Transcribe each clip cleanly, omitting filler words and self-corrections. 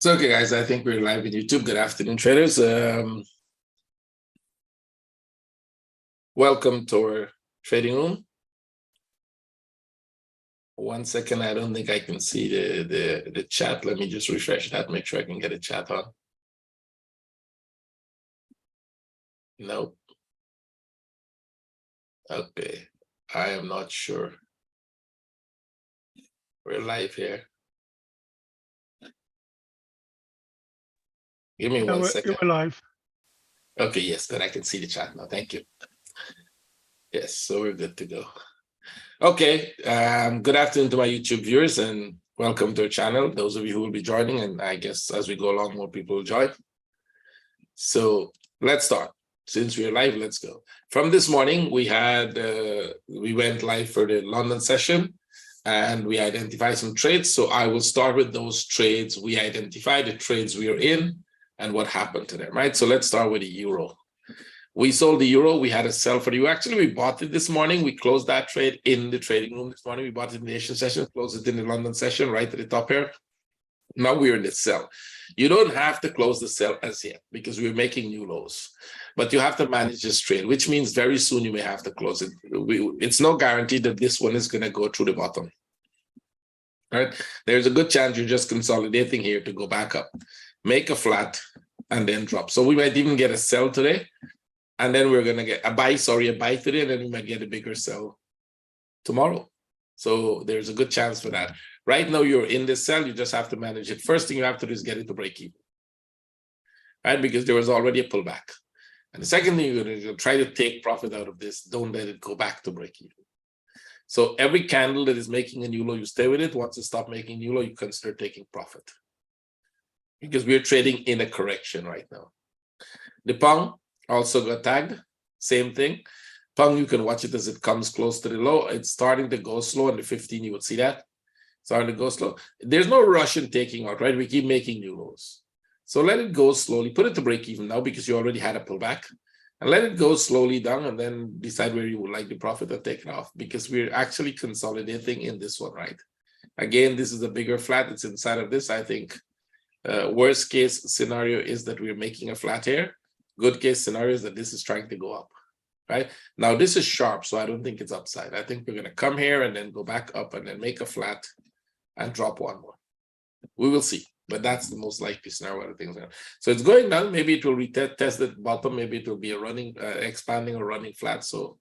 So, okay, guys, I think we're live in YouTube. Good afternoon, traders. Welcome to our trading room. 1 second, I don't think I can see the chat. Let me just refresh that, make sure I can get a chat on. Nope. Okay, I am not sure. We're live here. Give me 1 second. We're live. Okay, yes, then I can see the chat now. Thank you. Yes, so we're good to go. Okay, good afternoon to my YouTube viewers and welcome to our channel. Those of you who will be joining, and I guess as we go along, more people will join. So let's start. Since we're live, let's go. From this morning, we went live for the London session and we identified some trades. So I will start with those trades. We identified the trades we are in and what happened to them, right? So let's start with the euro. We sold the euro. We had a sell for the euro. Actually, we bought it this morning. We closed that trade in the trading room this morning. We bought it in the Asian session, closed it in the London session, right at the top here. Now we're in the sell. You don't have to close the sell as yet because we're making new lows, but you have to manage this trade, which means very soon you may have to close it. It's no guarantee that this one is going to go through the bottom. All right, there's a good chance you're just consolidating here to go back up, make a flat, and then drop. So we might even get a sell today, and then we're going to get a buy today, and then we might get a bigger sell tomorrow. So there's a good chance for that. Right now, you're in this sell. You just have to manage it. First thing you have to do is get it to break even, right? Because there was already a pullback. And the second thing you're going to try to take profit out of this. Don't let it go back to break even. So every candle that is making a new low, you stay with it. Once you stop making new low, you consider taking profit. Because we're trading in a correction right now. The pound also got tagged. Same thing. Pound, you can watch it as it comes close to the low. It's starting to go slow. On the 15, you would see that. Starting to go slow. There's no rush in taking out, right? We keep making new lows. So let it go slowly. Put it to break even now because you already had a pullback. And let it go slowly down and then decide where you would like the profit or take it off because we're actually consolidating in this one, right? Again, this is a bigger flat. It's inside of this. I think worst case scenario is that we're making a flat here. Good case scenario is that this is trying to go up, right? Now, this is sharp, so I don't think it's upside. I think we're going to come here and then go back up and then make a flat and drop one more. We will see, but that's the most likely scenario. Things are. So it's going down. Maybe it will retest the bottom. Maybe it will be a running, expanding or running flat. So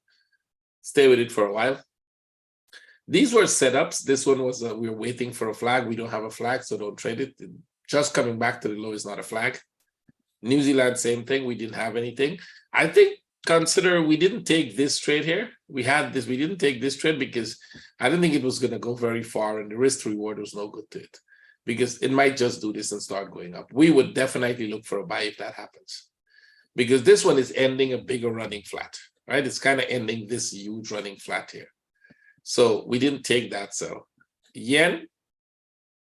stay with it for a while. These were setups. This one was we were waiting for a flag. We don't have a flag, so don't trade it. Just coming back to the low is not a flag. New Zealand, same thing. We didn't have anything. I think consider we didn't take this trade here. We had this. We didn't take this trade because I didn't think it was going to go very far, and the risk reward was no good to it because it might just do this and start going up. We would definitely look for a buy if that happens because this one is ending a bigger running flat, right? It's kind of ending this huge running flat here. So we didn't take that sell.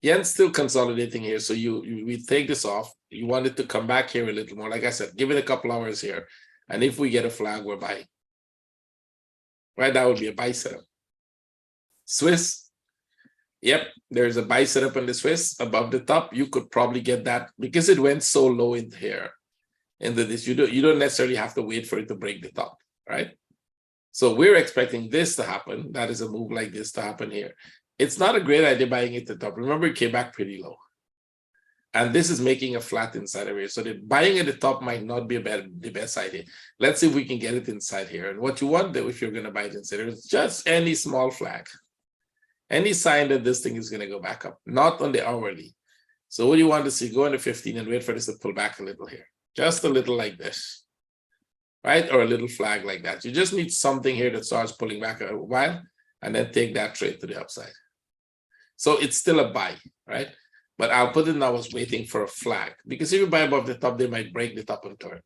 Yen's still consolidating here. So we take this off. You want it to come back here a little more. Like I said, give it a couple hours here. And if we get a flag, we're buying. Right, that would be a buy setup. Swiss, yep, there's a buy setup on the Swiss above the top. You could probably get that because it went so low in here. Into this, you don't necessarily have to wait for it to break the top, right? So we're expecting this to happen. That is a move like this to happen here. It's not a great idea buying it at the top. Remember, it came back pretty low. And this is making a flat inside of here. So the buying at the top might not be the best idea. Let's see if we can get it inside here. And what you want though, if you're going to buy it inside, is just any small flag. Any sign that this thing is going to go back up, not on the hourly. So what do you want to see? Go on the 15 and wait for this to pull back a little here. Just a little like this, right? Or a little flag like that. You just need something here that starts pulling back a while and then take that trade to the upside. So it's still a buy, right? But I'll put it now as waiting for a flag because if you buy above the top, they might break the top and turn.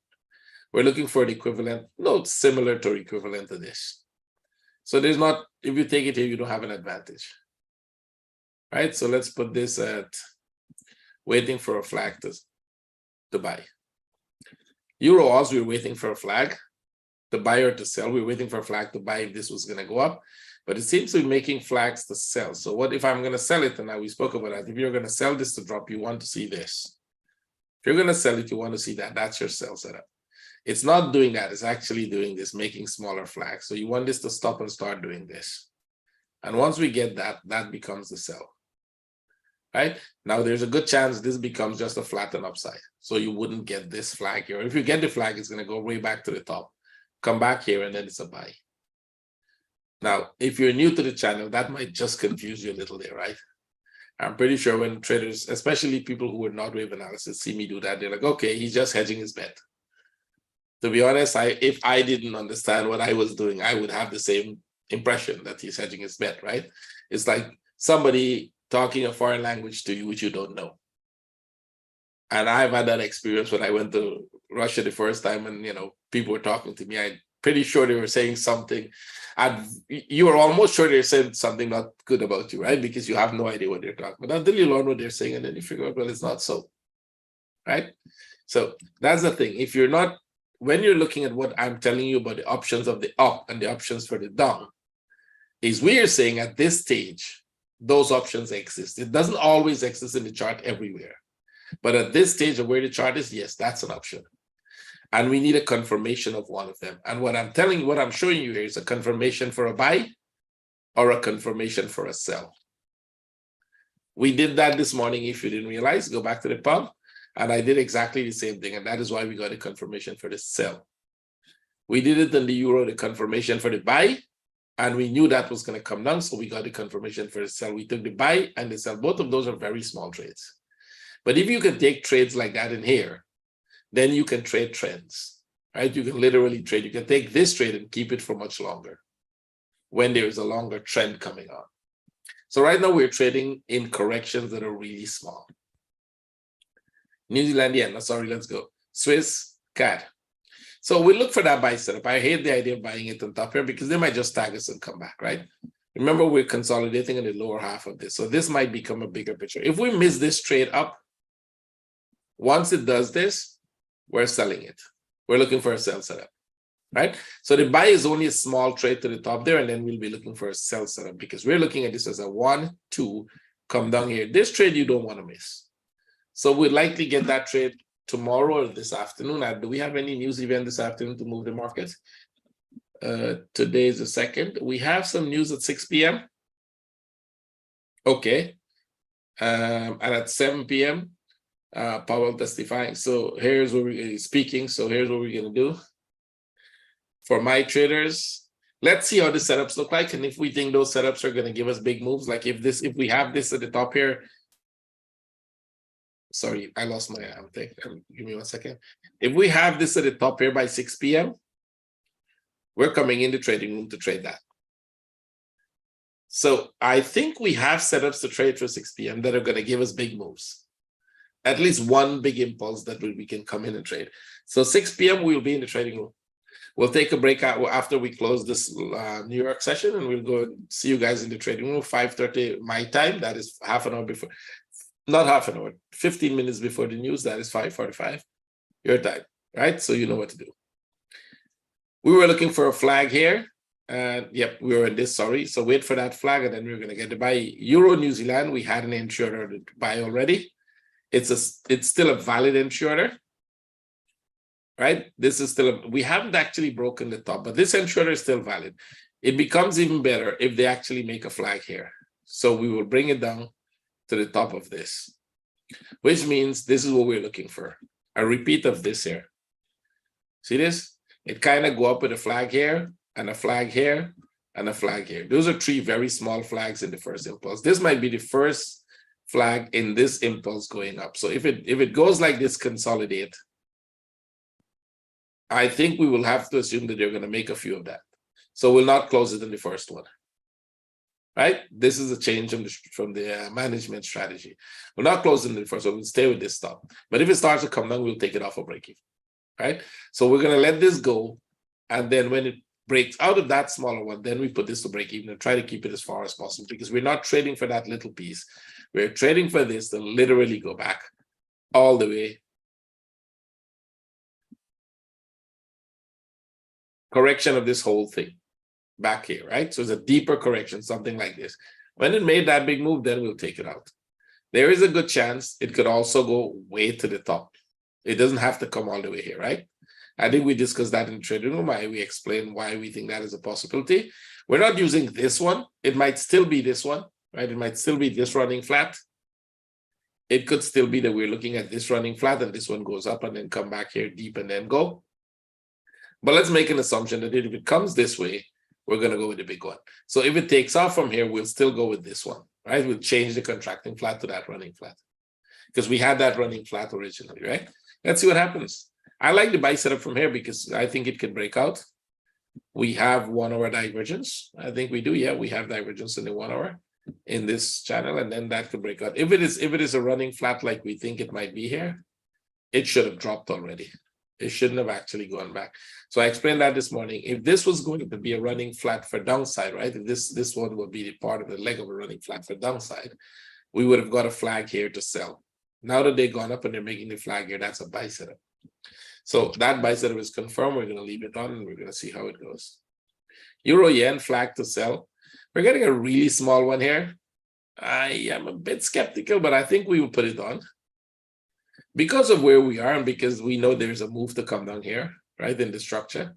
We're looking for the equivalent, no, similar to equivalent to this. So there's not, if you take it here, you don't have an advantage, right? So let's put this at waiting for a flag to buy. Euro Oz, we're waiting for a flag to buy or to sell. We're waiting for a flag to buy if this was going to go up, but it seems to be making flags to sell. So what if I'm going to sell it? And now we spoke about that. If you're going to sell this to drop, you want to see this. If you're going to sell it, you want to see that. That's your sell setup. It's not doing that. It's actually doing this, making smaller flags. So you want this to stop and start doing this. And once we get that, that becomes the sell. Right? Now, there's a good chance this becomes just a flattened upside. So you wouldn't get this flag here. If you get the flag, it's going to go way back to the top, come back here, and then it's a buy. Now, if you're new to the channel, that might just confuse you a little there, right? I'm pretty sure when traders, especially people who are not wave analysis, see me do that, they're like, okay, he's just hedging his bet. To be honest, if I didn't understand what I was doing, I would have the same impression that he's hedging his bet, right? It's like somebody talking a foreign language to you, which you don't know. And I've had that experience when I went to Russia the first time, and people were talking to me. I'm pretty sure they were saying something, and you were almost sure they said something not good about you, right? Because you have no idea what they're talking about until you learn what they're saying, and then you figure out, well, it's not so, right? So that's the thing. If you're not, when you're looking at what I'm telling you about the options of the up and the options for the down, is we are saying at this stage, those options exist. It doesn't always exist in the chart everywhere. But at this stage of where the chart is, yes, that's an option. And we need a confirmation of one of them. And what I'm telling you, what I'm showing you here is a confirmation for a buy or a confirmation for a sell. We did that this morning. If you didn't realize, go back to the pub. And I did exactly the same thing. And that is why we got a confirmation for the sell. We did it in the euro, the confirmation for the buy. And we knew that was going to come down, so we got the confirmation for the sell. We took the buy and the sell. Both of those are very small trades. But if you can take trades like that in here, then you can trade trends, right? You can literally trade. You can take this trade and keep it for much longer when there is a longer trend coming on. So right now we're trading in corrections that are really small. New Zealand yen, sorry, let's go. Swiss CAD. So we look for that buy setup. I hate the idea of buying it on top here because they might just tag us and come back, right? Remember, we're consolidating in the lower half of this. So this might become a bigger picture. If we miss this trade up, once it does this, we're selling it. We're looking for a sell setup, right? So the buy is only a small trade to the top there, and then we'll be looking for a sell setup because we're looking at this as a 1, 2, come down here. This trade you don't want to miss. So we'll likely get that trade tomorrow or this afternoon. Do we have any news event this afternoon to move the market? Today is the 2nd. We have some news at 6 p.m. Okay. And at 7 p.m., Powell testifying. So here's what we're speaking. So here's what we're going to do. For my traders, let's see how the setups look like. And if we think those setups are going to give us big moves, like if we have this at the top here, sorry, I lost my thing. Give me 1 second. If we have this at the top here by 6 p.m., we're coming in the trading room to trade that. So I think we have setups to trade for 6 p.m. that are going to give us big moves. At least one big impulse that we can come in and trade. So 6 p.m. we'll be in the trading room. We'll take a break out after we close this New York session, and we'll go and see you guys in the trading room, 5:30 my time. That is half an hour before. Not half an hour, 15 minutes before the news. That is 5:45 your time, right? So you know what to do. We were looking for a flag here. Yep, we were in this, sorry. So wait for that flag, and then we're going to get to buy Euro New Zealand. We had an entry order to buy already. It's still a valid entry order, right? This is still, we haven't actually broken the top, but this entry order is still valid. It becomes even better if they actually make a flag here. So we will bring it down to the top of this, which means this is what we're looking for. A repeat of this here. See this? It kind of go up with a flag here, and a flag here, and a flag here. Those are 3 very small flags in the first impulse. This might be the first flag in this impulse going up. So if it goes like this, consolidate, I think we will have to assume that they're going to make a few of that. So we'll not close it in the first one. Right? This is a change from the management strategy. We'll not close it in the first one. We'll stay with this stop. But if it starts to come down, we'll take it off a break even. Right? So we're going to let this go. And then when it breaks out of that smaller one, then we put this to break even and try to keep it as far as possible, because we're not trading for that little piece. We're trading for this to literally go back all the way correction of this whole thing back here, right? So it's a deeper correction, something like this. When it made that big move, then we'll take it out. There is a good chance it could also go way to the top. It doesn't have to come all the way here, right? I think we discussed that in the trading room. We explained why we think that is a possibility. We're not using this one. It might still be this one, right? It might still be this running flat. It could still be that we're looking at this running flat and this one goes up and then come back here deep and then go. But let's make an assumption that if it comes this way, we're going to go with the big one. So if it takes off from here, we'll still go with this one, right? We'll change the contracting flat to that running flat because we had that running flat originally, right? Let's see what happens. I like the buy setup from here because I think it can break out. We have 1 hour divergence. I think we do. Yeah, we have divergence in the 1 hour in this channel, and then that could break out. If it is a running flat like we think it might be here, it should have dropped already. It shouldn't have actually gone back. So I explained that this morning. If this was going to be a running flat for downside, right? If this one would be the part of the leg of a running flat for downside, we would have got a flag here to sell. Now that they've gone up and they're making the flag here, that's a buy setup. So that buy setup is confirmed. We're going to leave it on and we're going to see how it goes. Euro yen flag to sell. We're getting a really small one here. I am a bit skeptical, but I think we will put it on because of where we are and because we know there's a move to come down here, right, in the structure.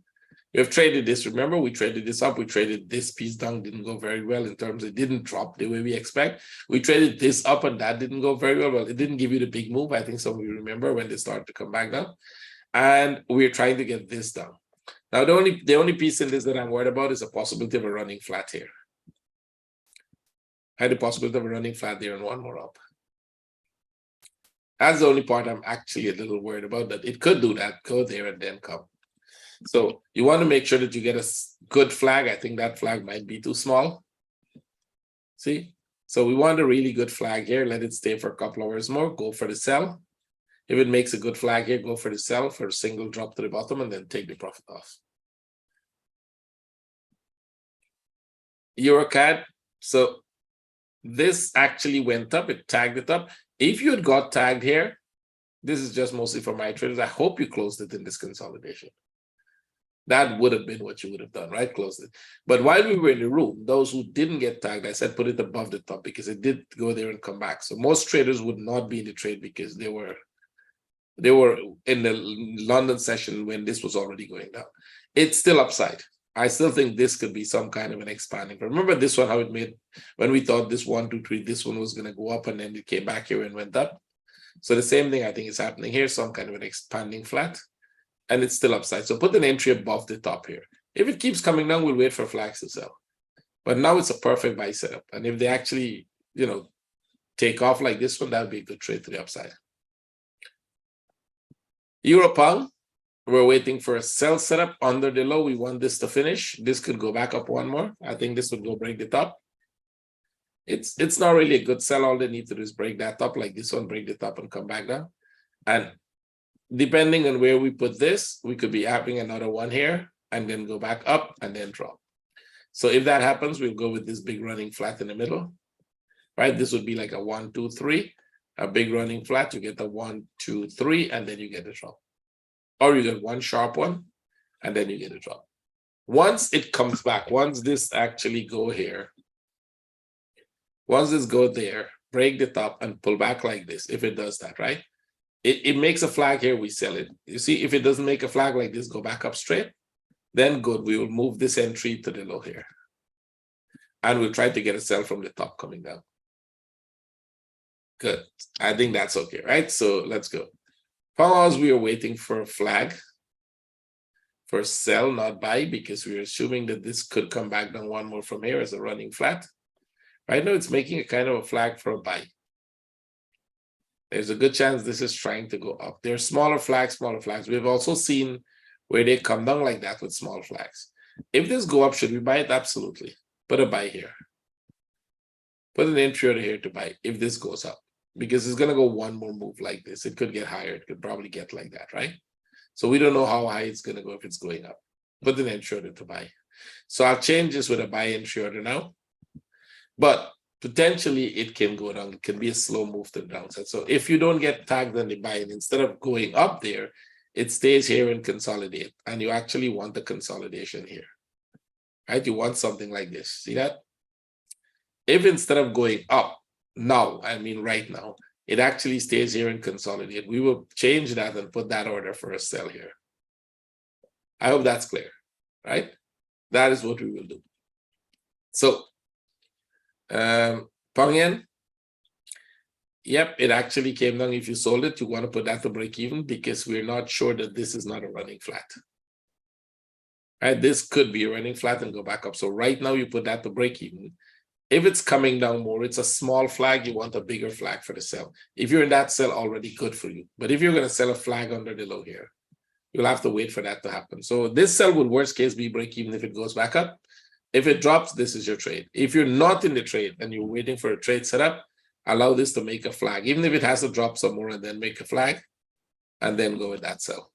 We have traded this. Remember, we traded this up. We traded this piece down. Didn't go very well in terms of it didn't drop the way we expect. We traded this up and that didn't go very well. Well, it didn't give you the big move. I think some of you remember when they started to come back down. And we're trying to get this down. Now, the only piece in this that I'm worried about is a possibility of a running flat here. I had the possibility of a running flat there and one more up. That's the only part I'm actually a little worried about, that it could do that, go there and then come. So you want to make sure that you get a good flag. I think that flag might be too small. See? So we want a really good flag here. Let it stay for a couple hours more. Go for the sell. If it makes a good flag here, go for the sell for a single drop to the bottom and then take the profit off. EuroCAD. So this actually went up. It tagged it up. If you had got tagged here, this is just mostly for my traders. I hope you closed it in this consolidation. That would have been what you would have done, right? Closed it. But while we were in the room, those who didn't get tagged, I said put it above the top because it did go there and come back. So most traders would not be in the trade because they were in the London session when this was already going down. It's still upside. I still think this could be some kind of an expanding. Remember this one, how it made, when we thought this 1, 2, 3, this one was going to go up and then it came back here and went up. So the same thing I think is happening here, some kind of an expanding flat, and it's still upside. So put an entry above the top here. If it keeps coming down, we'll wait for flags to sell. But now it's a perfect buy setup. And if they actually, take off like this one, that would be a good trade to the upside. Euro pound, we're waiting for a sell setup under the low. We want this to finish. This could go back up one more. I think this would go break the top. It's not really a good sell. All they need to do is break that top like this one, break the top and come back down. And depending on where we put this, we could be having another one here and then go back up and then drop. So if that happens, we'll go with this big running flat in the middle, right? This would be like a 1, 2, 3. A big running flat, you get the 1, 2, 3, and then you get a drop. Or you get one sharp one, and then you get a drop. Once it comes back, once this actually go here, once this go there, break the top and pull back like this, if it does that, right? It makes a flag here, we sell it. You see, if it doesn't make a flag like this, go back up straight, then good, we will move this entry to the low here. And we'll try to get a sell from the top coming down. Good. I think that's okay, right? So let's go. Pause. We are waiting for a flag for sell, not buy, because we're assuming that this could come back down one more from here as a running flat. Right now, it's making a kind of a flag for a buy. There's a good chance this is trying to go up. There are smaller flags. We've also seen where they come down like that with small flags. If this go up, should we buy it? Absolutely. Put a buy here. Put an entry over here to buy if this goes up. Because it's going to go one more move like this. It could get higher. It could probably get like that, right? So we don't know how high it's going to go if it's going up. Put an entry order to buy. So I'll change this with a buy entry order now. But potentially it can go down. It can be a slow move to the downside. So if you don't get tagged on the buy, and instead of going up there, it stays here and consolidate, and you actually want the consolidation here, right? You want something like this. See that? If instead of going up now, I mean right now, it actually stays here and consolidate, we will change that and put that order for a sell here. I hope that's clear, right? That is what we will do. So, Pang Yen, yep, it actually came down. If you sold it, you want to put that to break even because we're not sure that this is not a running flat. Right? This could be a running flat and go back up. So right now you put that to break even. If it's coming down more, it's a small flag, you want a bigger flag for the sell. If you're in that sell, already good for you. But if you're going to sell a flag under the low here, you'll have to wait for that to happen. So this sell would worst case be break even if it goes back up. If it drops, this is your trade. If you're not in the trade and you're waiting for a trade setup, allow this to make a flag, even if it has to drop some more and then make a flag, and then go with that sell.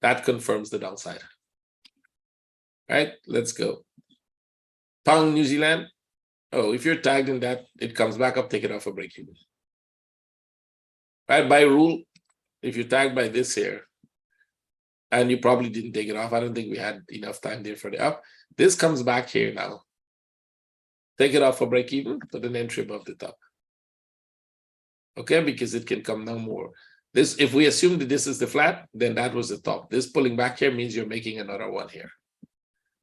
That confirms the downside. All right, let's go. Pound New Zealand. Oh, if you're tagged in that, it comes back up, take it off a break even. Right, by rule, if you're tagged by this here, and you probably didn't take it off, I don't think we had enough time there for the up. This comes back here now. Take it off for break even, put an entry above the top. Okay, because it can come down more. This, if we assume that this is the flat, then that was the top. This pulling back here means you're making another one here.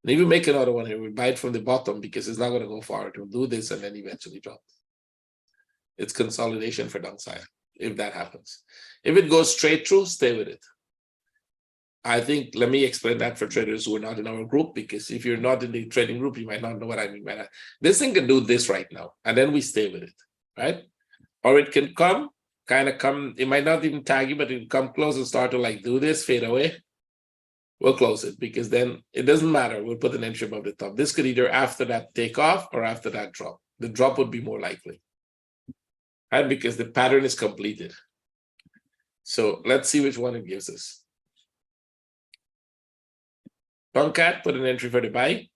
And if you make another one here, we buy it from the bottom because it's not going to go far. It will do this and then eventually drop. It's consolidation for downside if that happens. If it goes straight through, stay with it. I think, let me explain that for traders who are not in our group, because if you're not in the trading group, you might not know what I mean by that. This thing can do this right now, and then we stay with it, right? Or it can come, kind of come, it might not even tag you, but it can come close and start to like do this, fade away. We'll close it because then it doesn't matter. We'll put an entry above the top. This could either after that take off or after that drop. The drop would be more likely, right? Because the pattern is completed. So let's see which one it gives us. Tonkat, put an entry for the buy.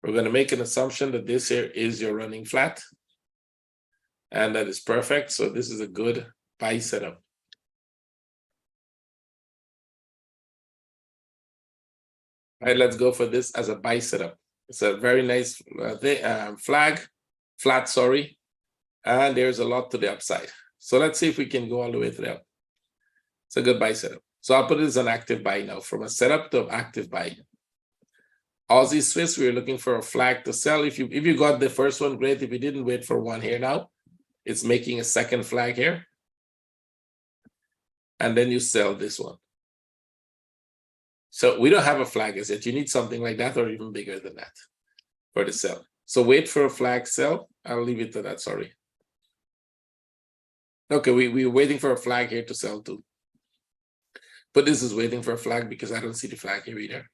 We're going to make an assumption that this here is your running flat. And that is perfect. So this is a good buy setup. All right, let's go for this as a buy setup. It's a very nice flat, sorry. And there's a lot to the upside. So let's see if we can go all the way to the up. It's a good buy setup. So I'll put it as an active buy now, from a setup to active buy. Aussie Swiss, we're looking for a flag to sell. If you got the first one, great. If you didn't, wait for one here now. It's making a second flag here. And then you sell this one. So we don't have a flag as yet. You need something like that or even bigger than that for the sell. So wait for a flag sell. I'll leave it to that, sorry. Okay, we're waiting for a flag here to sell too. But this is waiting for a flag because I don't see the flag here either.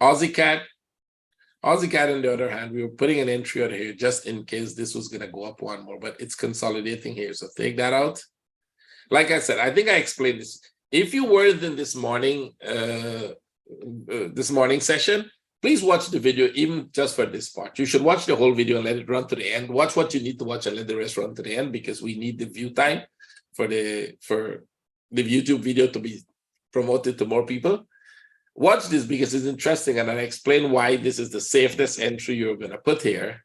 Aussie Cat, on the other hand, we were putting an entry out here just in case this was going to go up one more, but it's consolidating here. So take that out. Like I said, I think I explained this. If you were in this morning session, please watch the video even just for this part. You should watch the whole video and let it run to the end. Watch what you need to watch and let the rest run to the end because we need the view time for the YouTube video to be promoted to more people. Watch this because it's interesting, and I explain why this is the safest entry you're going to put here,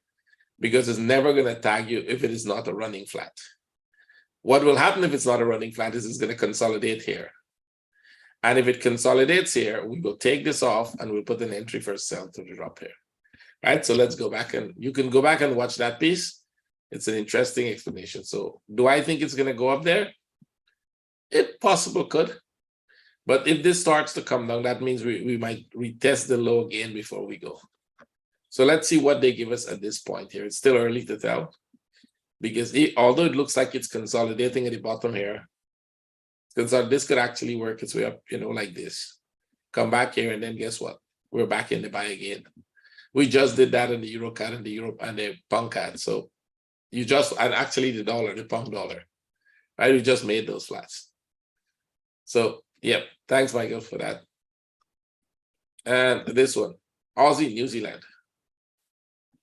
because it's never going to tag you if it is not a running flat. What will happen if it's not a running flat is it's going to consolidate here. And if it consolidates here, we will take this off and we'll put an entry for a sell to the drop here. Right, so let's go back, and you can go back and watch that piece. It's an interesting explanation. So do I think it's going to go up there? It possibly could. But if this starts to come down, that means we might retest the low again before we go. So let's see what they give us at this point here. It's still early to tell because although it looks like it's consolidating at the bottom here, this could actually work its way up, like this. Come back here, and then guess what? We're back in the buy again. We just did that in the Euro CAD and the Europe and the Pound CAD. So and actually the dollar, the Pound dollar, right? We just made those flats. So yeah, thanks, Michael, for that. And this one, Aussie, New Zealand.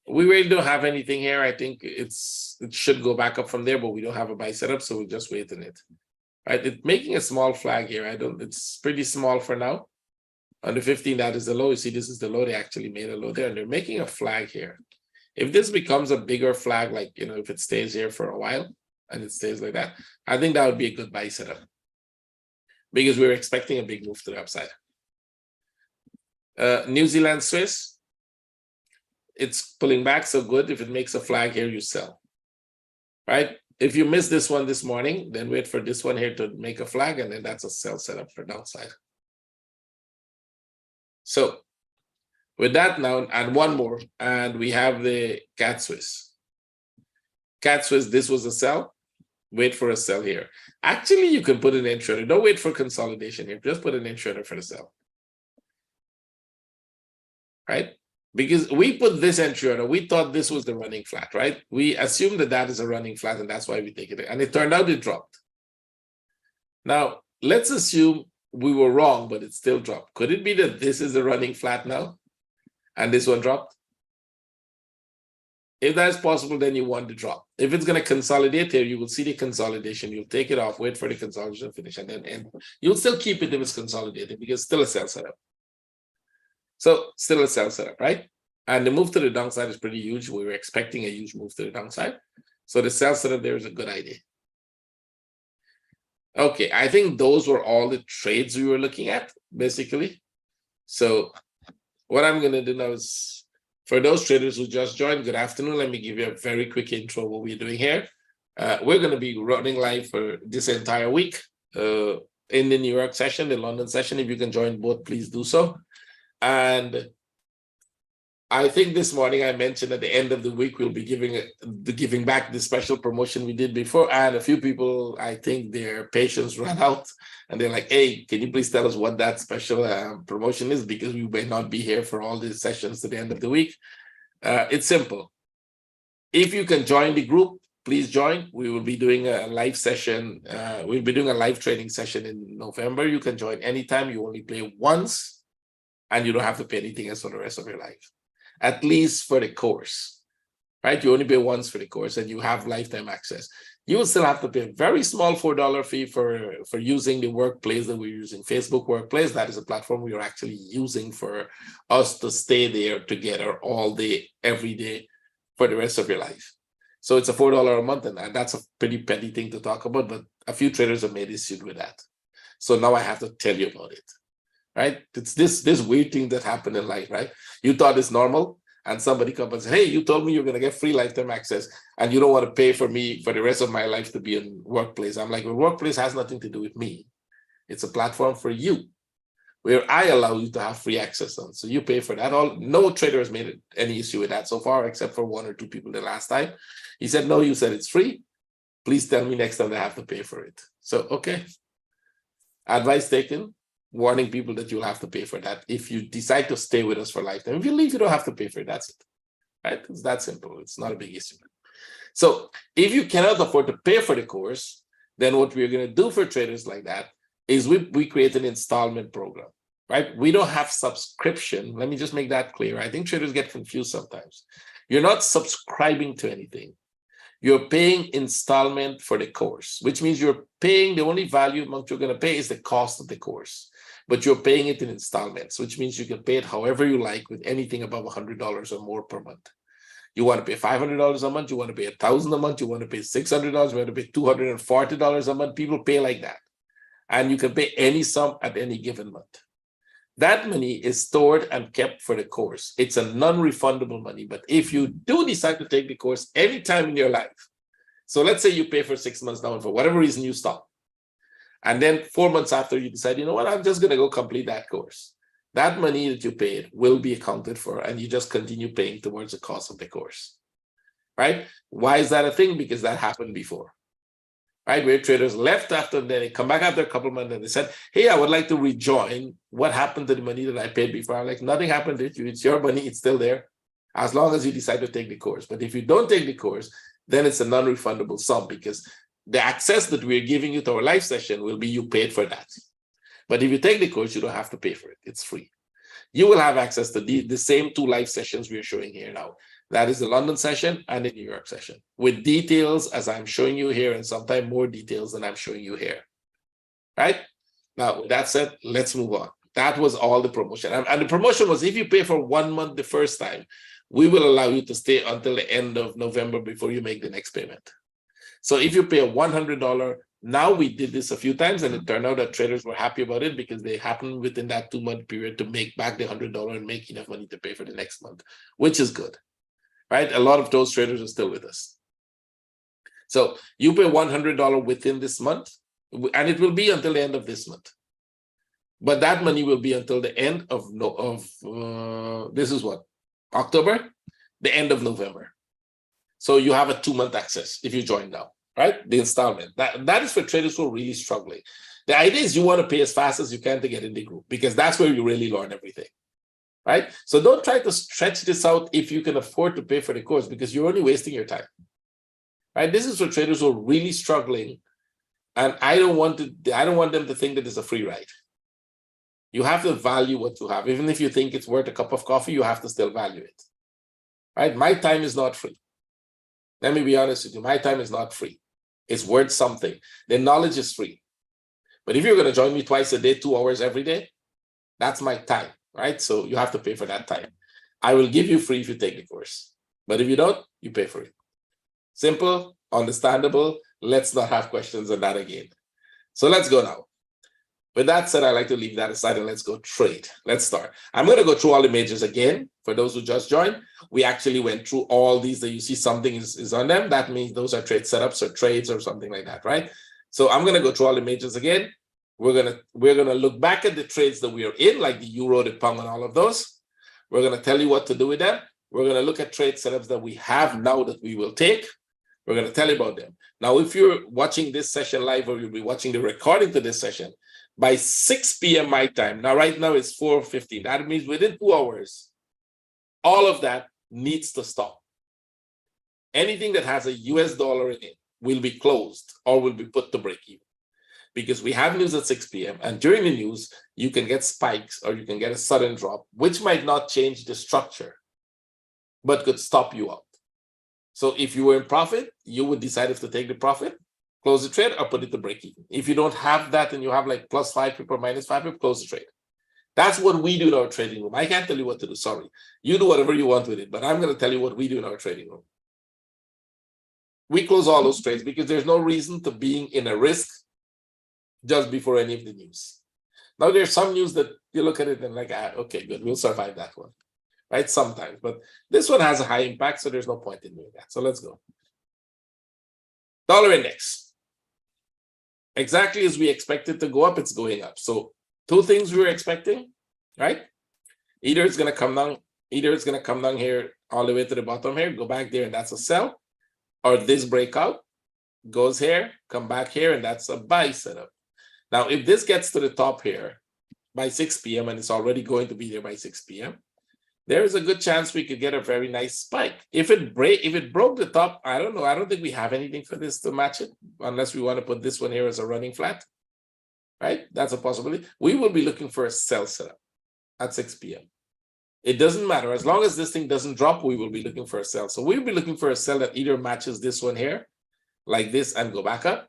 We really don't have anything here. I think it should go back up from there, but we don't have a buy setup, so we're just waiting it. right? It's making a small flag here. It's pretty small for now. On the 15, that is the low. You see, this is the low. They actually made a low there, and they're making a flag here. If this becomes a bigger flag, like, if it stays here for a while and it stays like that, I think that would be a good buy setup because we're expecting a big move to the upside. New Zealand Swiss, it's pulling back so good. If it makes a flag here, you sell, right? If you miss this one this morning, then wait for this one here to make a flag, and then that's a sell setup for downside. So with that now, and one more, and we have the CAT Swiss. CAT Swiss, this was a sell. Wait for a sell here. Actually, you can put an entry order. Don't wait for consolidation here. Just put an entry order for the sell. Right? Because we put this entry order, we thought this was the running flat, right? We assumed that that is a running flat, and that's why we take it. And it turned out it dropped. Now, let's assume we were wrong, but it still dropped. Could it be that this is a running flat now, and this one dropped? If that's possible, then you want to drop. If it's going to consolidate here, you will see the consolidation. You'll take it off, wait for the consolidation to finish, and then end. You'll still keep it if it's consolidating because it's still a sell setup. So still a sell setup, right? And the move to the downside is pretty huge. We were expecting a huge move to the downside. So the sell setup there is a good idea. Okay, I think those were all the trades we were looking at, basically. So what I'm going to do now is, for those traders who just joined, good afternoon. Let me give you a very quick intro of what we're doing here. We're going to be running live for this entire week in the New York session, the London session. If you can join both, please do so. And I think this morning I mentioned at the end of the week, we'll be giving back the special promotion we did before. And a few people, I think their patience ran out and they're like, hey, can you please tell us what that special promotion is? Because we may not be here for all these sessions to the end of the week. It's simple. If you can join the group, please join. We will be doing a live session. We'll be doing a live trading session in November. You can join anytime. You only play once and you don't have to pay anything else for the rest of your life. At least for the course, right? You only pay once for the course and you have lifetime access. You will still have to pay a very small $4 fee for using the workplace that we're using, Facebook Workplace. That is a platform we are actually using for us to stay there together all day, every day for the rest of your life. So it's a $4 a month, and that's a pretty petty thing to talk about, but a few traders have made issues with that. So now I have to tell you about it. Right? It's this weird thing that happened in life, right? You thought it's normal, and somebody comes and says, hey, you told me you're going to get free lifetime access, and you don't want to pay for me for the rest of my life to be in workplace. I'm like, well, workplace has nothing to do with me. It's a platform for you, where I allow you to have free access on. So you pay for that. No trader has made any issue with that so far, except for one or two people the last time. He said, no, you said it's free. Please tell me next time I have to pay for it. So, okay. Advice taken. Warning people that you'll have to pay for that if you decide to stay with us for lifetime. If you leave, you don't have to pay for it. That's it. Right? It's that simple. It's not a big issue. So if you cannot afford to pay for the course, then what we're going to do for traders like that is we create an installment program, right? We don't have subscription. Let me just make that clear. I think traders get confused sometimes. You're not subscribing to anything. You're paying installment for the course, which means you're paying, the only value amount you're going to pay is the cost of the course. But you're paying it in installments, which means you can pay it however you like with anything above $100 or more per month. You want to pay $500 a month, you want to pay $1,000 a month, you want to pay $600, you want to pay $240 a month. People pay like that. And you can pay any sum at any given month. That money is stored and kept for the course. It's a non-refundable money. But if you do decide to take the course anytime in your life, so let's say you pay for 6 months now and for whatever reason you stop. And then 4 months after you decide, you know what, I'm just going to go complete that course. That money that you paid will be accounted for, and you just continue paying towards the cost of the course, right? Why is that a thing? Because that happened before, right? Where traders left after, then they come back after a couple of months and they said, hey, I would like to rejoin. What happened to the money that I paid before? I'm like, nothing happened to you. It's your money. It's still there as long as you decide to take the course. But if you don't take the course, then it's a non-refundable sum, because the access that we're giving you to our live session will be you paid for that. But if you take the course, you don't have to pay for it. It's free. You will have access to the same 2 live sessions we are showing here now. That is the London session and the New York session, with details as I'm showing you here, and sometimes more details than I'm showing you here. right? Now, with that said, let's move on. That was all the promotion. And the promotion was if you pay for 1 month the first time, we will allow you to stay until the end of November before you make the next payment. So if you pay a $100, now we did this a few times and it turned out that traders were happy about it because they happened within that 2-month period to make back the $100 and make enough money to pay for the next month, which is good, right? A lot of those traders are still with us. So you pay $100 within this month, and it will be until the end of this month. But that money will be until the end of this is what? October? The end of November. So you have a 2-month access if you join now, right? The installment. That is for traders who are really struggling. The idea is you want to pay as fast as you can to get in the group because that's where you really learn everything, right? So don't try to stretch this out if you can afford to pay for the course because you're only wasting your time, right? This is for traders who are really struggling, and I don't want them to think that it's a free ride. You have to value what you have. Even if you think it's worth a cup of coffee, you have to still value it, right? My time is not free. Let me be honest with you. My time is not free. It's worth something. The knowledge is free. But if you're going to join me twice a day, 2 hours every day, that's my time, right? So you have to pay for that time. I will give you free if you take the course. But if you don't, you pay for it. Simple, understandable. Let's not have questions on that again. So let's go now. With that said, I like to leave that aside and let's go trade. Let's start. I'm going to go through all the majors again. For those who just joined, we actually went through all these that you see something is on them. That means those are trade setups or trades or something like that, right? So I'm going to go through all the majors again. We're gonna look back at the trades that we are in, like the euro, the pound, and all of those. We're going to tell you what to do with them. We're going to look at trade setups that we have now that we will take. We're going to tell you about them. Now, if you're watching this session live or you'll be watching the recording to this session, by 6 p.m. my time, now right now it's 4:15. That means within 2 hours, all of that needs to stop. Anything that has a US dollar in it will be closed or will be put to break even. Because we have news at 6 p.m. and during the news, you can get spikes or you can get a sudden drop, which might not change the structure, but could stop you out. So if you were in profit, you would decide if to take the profit, close the trade, or put it to break even. If you don't have that and you have like +5 pip or -5 pip, close the trade. That's what we do in our trading room. I can't tell you what to do, sorry. You do whatever you want with it, but I'm going to tell you what we do in our trading room. We close all those trades because there's no reason to being in a risk just before any of the news. Now, there's some news that you look at it and like, okay, good, we'll survive that one, right? Sometimes, but this one has a high impact, so there's no point in doing that. So let's go. Dollar index. Exactly as we expected to go up, it's going up. So two things we were expecting, right? Either it's going to come down here all the way to the bottom here, go back there, and that's a sell, or this breakout goes here, come back here, and that's a buy setup. Now, if this gets to the top here by 6 p.m. and it's already going to be there by 6 p.m., there is a good chance we could get a very nice spike. If it broke the top, I don't know. I don't think we have anything for this to match it, unless we want to put this one here as a running flat, right? That's a possibility. We will be looking for a sell setup at 6 p.m. It doesn't matter. As long as this thing doesn't drop, we will be looking for a sell. So we'll be looking for a sell that either matches this one here, like this, and go back up,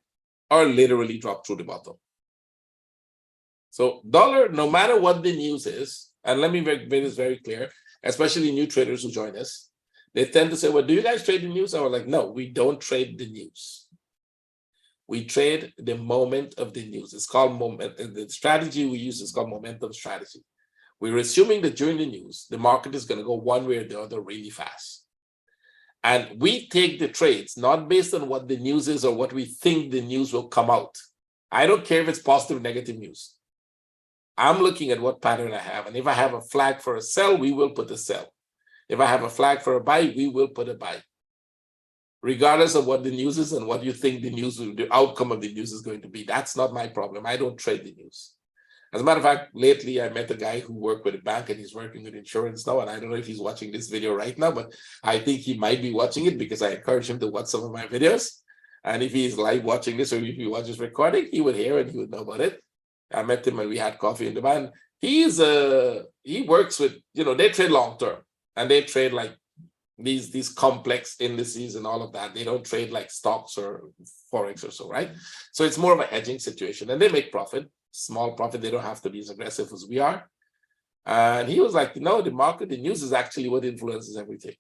or literally drop through the bottom. So dollar, no matter what the news is, and let me make this very clear, especially new traders who join us, they tend to say, well, do you guys trade the news? And we're like, no, we don't trade the news. We trade the moment of the news. It's called moment. The strategy we use is called momentum strategy. We're assuming that during the news, the market is going to go one way or the other really fast. And we take the trades not based on what the news is or what we think the news will come out. I don't care if it's positive or negative news. I'm looking at what pattern I have. And if I have a flag for a sell, we will put a sell. If I have a flag for a buy, we will put a buy. Regardless of what the news is and what you think the outcome of the news is going to be. That's not my problem. I don't trade the news. As a matter of fact, lately I met a guy who worked with a bank and he's working with insurance now. And I don't know if he's watching this video right now, but I think he might be watching it because I encourage him to watch some of my videos. And if he's live watching this or if he watches recording, he would hear and he would know about it. I met him and we had coffee in the van. He works with, they trade long term and they trade like these complex indices and all of that. They don't trade like stocks or Forex or so, right? So it's more of a hedging situation, and they make profit, small profit. They don't have to be as aggressive as we are. And he was like, no, the market, the news is actually what influences everything.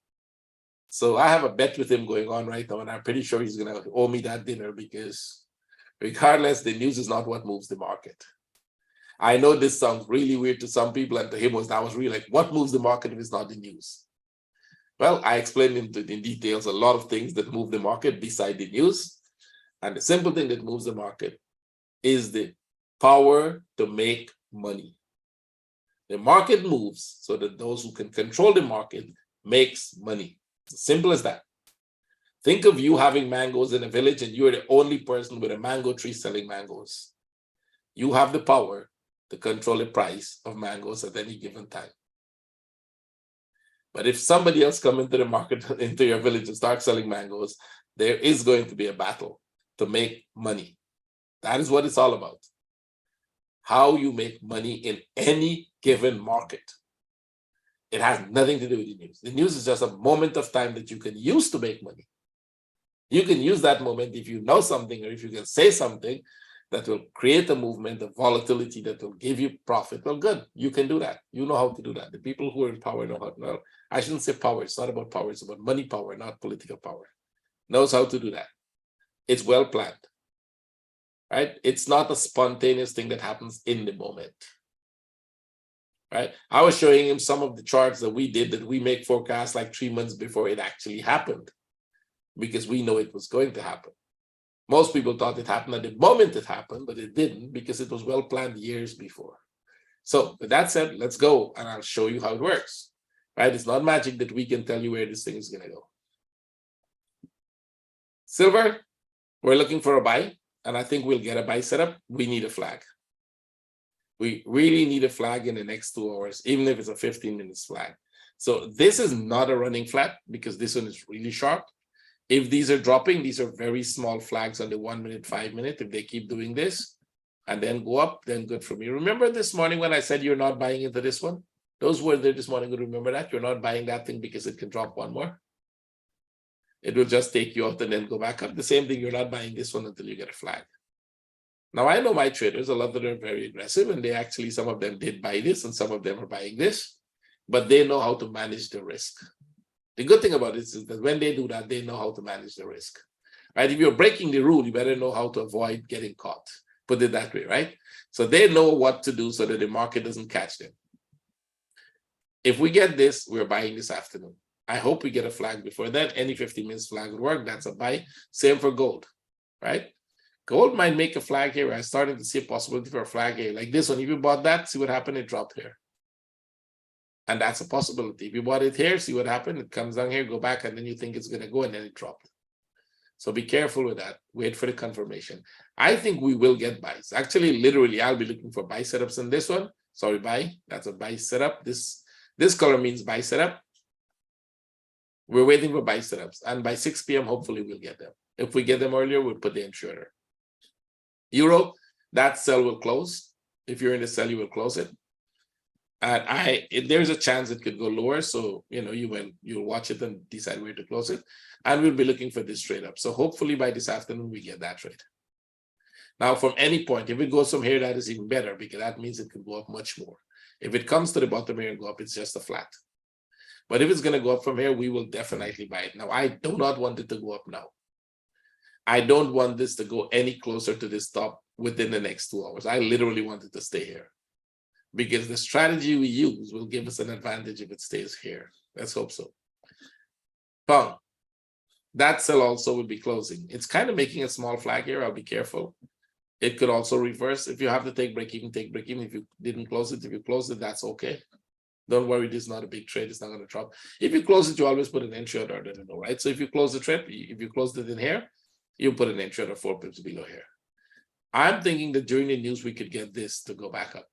So I have a bet with him going on right now, and I'm pretty sure he's going to owe me that dinner, because regardless, the news is not what moves the market. I know this sounds really weird to some people, and to him that was really like, what moves the market if it's not the news? Well, I explained in details a lot of things that move the market beside the news. And the simple thing that moves the market is the power to make money. The market moves so that those who can control the market makes money. It's as simple as that. Think of you having mangoes in a village and you're the only person with a mango tree selling mangoes. You have the power to control the price of mangoes at any given time. But if somebody else come into the market, into your village and start selling mangoes, there is going to be a battle to make money. That is what it's all about. How you make money in any given market. It has nothing to do with the news. The news is just a moment of time that you can use to make money. You can use that moment if you know something, or if you can say something that will create a movement of volatility that will give you profit. Well, good, you can do that. You know how to do that. The people who are in power know how to. Well, I shouldn't say power. It's not about power. It's about money power, not political power. Knows how to do that. It's well planned, right? It's not a spontaneous thing that happens in the moment, right? I was showing him some of the charts that we did, that we make forecasts like 3 months before it actually happened, because we know it was going to happen. Most people thought it happened at the moment it happened, but it didn't, because it was well planned years before. So with that said, let's go and I'll show you how it works, right? It's not magic that we can tell you where this thing is going to go. Silver, we're looking for a buy, and I think we'll get a buy setup. We need a flag. We really need a flag in the next 2 hours, even if it's a 15-minute flag. So this is not a running flat, because this one is really sharp. If these are dropping, these are very small flags on the 1 minute, 5 minute. If they keep doing this and then go up, then good for me. Remember this morning when I said you're not buying into this one? Those were there this morning. Remember that? You're not buying that thing because it can drop one more. It will just take you out and then go back up. The same thing, you're not buying this one until you get a flag. Now, I know my traders, a lot of them are very aggressive, and they actually, some of them did buy this and some of them are buying this, but they know how to manage the risk. The good thing about this is that when they do that, they know how to manage the risk, right? If you're breaking the rule, you better know how to avoid getting caught. Put it that way, right? So they know what to do so that the market doesn't catch them. If we get this, we're buying this afternoon. I hope we get a flag before then. Any 50 minutes flag would work. That's a buy. Same for gold, right? Gold might make a flag here. I started to see a possibility for a flag here. Like this one, if you bought that, see what happened, it dropped here. And that's a possibility. If you bought it here, see what happened, it comes down here, go back, and then you think it's going to go, and then it dropped. So be careful with that. Wait for the confirmation. I think we will get buys. Actually, literally, I'll be looking for buy setups in this one. Sorry, buy. That's a buy setup. This color means buy setup. We're waiting for buy setups. And by 6 p.m., hopefully we'll get them. If we get them earlier, we'll put the entry order. Euro, that sell will close. If you're in the sell, you will close it. And there's a chance it could go lower. So, you'll watch it and decide where to close it. And we'll be looking for this trade up. So hopefully by this afternoon, we get that trade. Now, from any point, if it goes from here, that is even better, because that means it could go up much more. If it comes to the bottom here and go up, it's just a flat. But if it's going to go up from here, we will definitely buy it. Now, I do not want it to go up now. I don't want this to go any closer to this top within the next 2 hours. I literally want it to stay here, because the strategy we use will give us an advantage if it stays here. Let's hope so. Pound. That sell also will be closing. It's kind of making a small flag here. I'll be careful. It could also reverse. If you have to take break even, take break even. If you didn't close it, if you close it, that's okay. Don't worry, this is not a big trade. It's not going to drop. If you close it, you always put an entry order, right? So if you close the trade, if you closed it in here, you put an entry order 4 pips below here. I'm thinking that during the news, we could get this to go back up,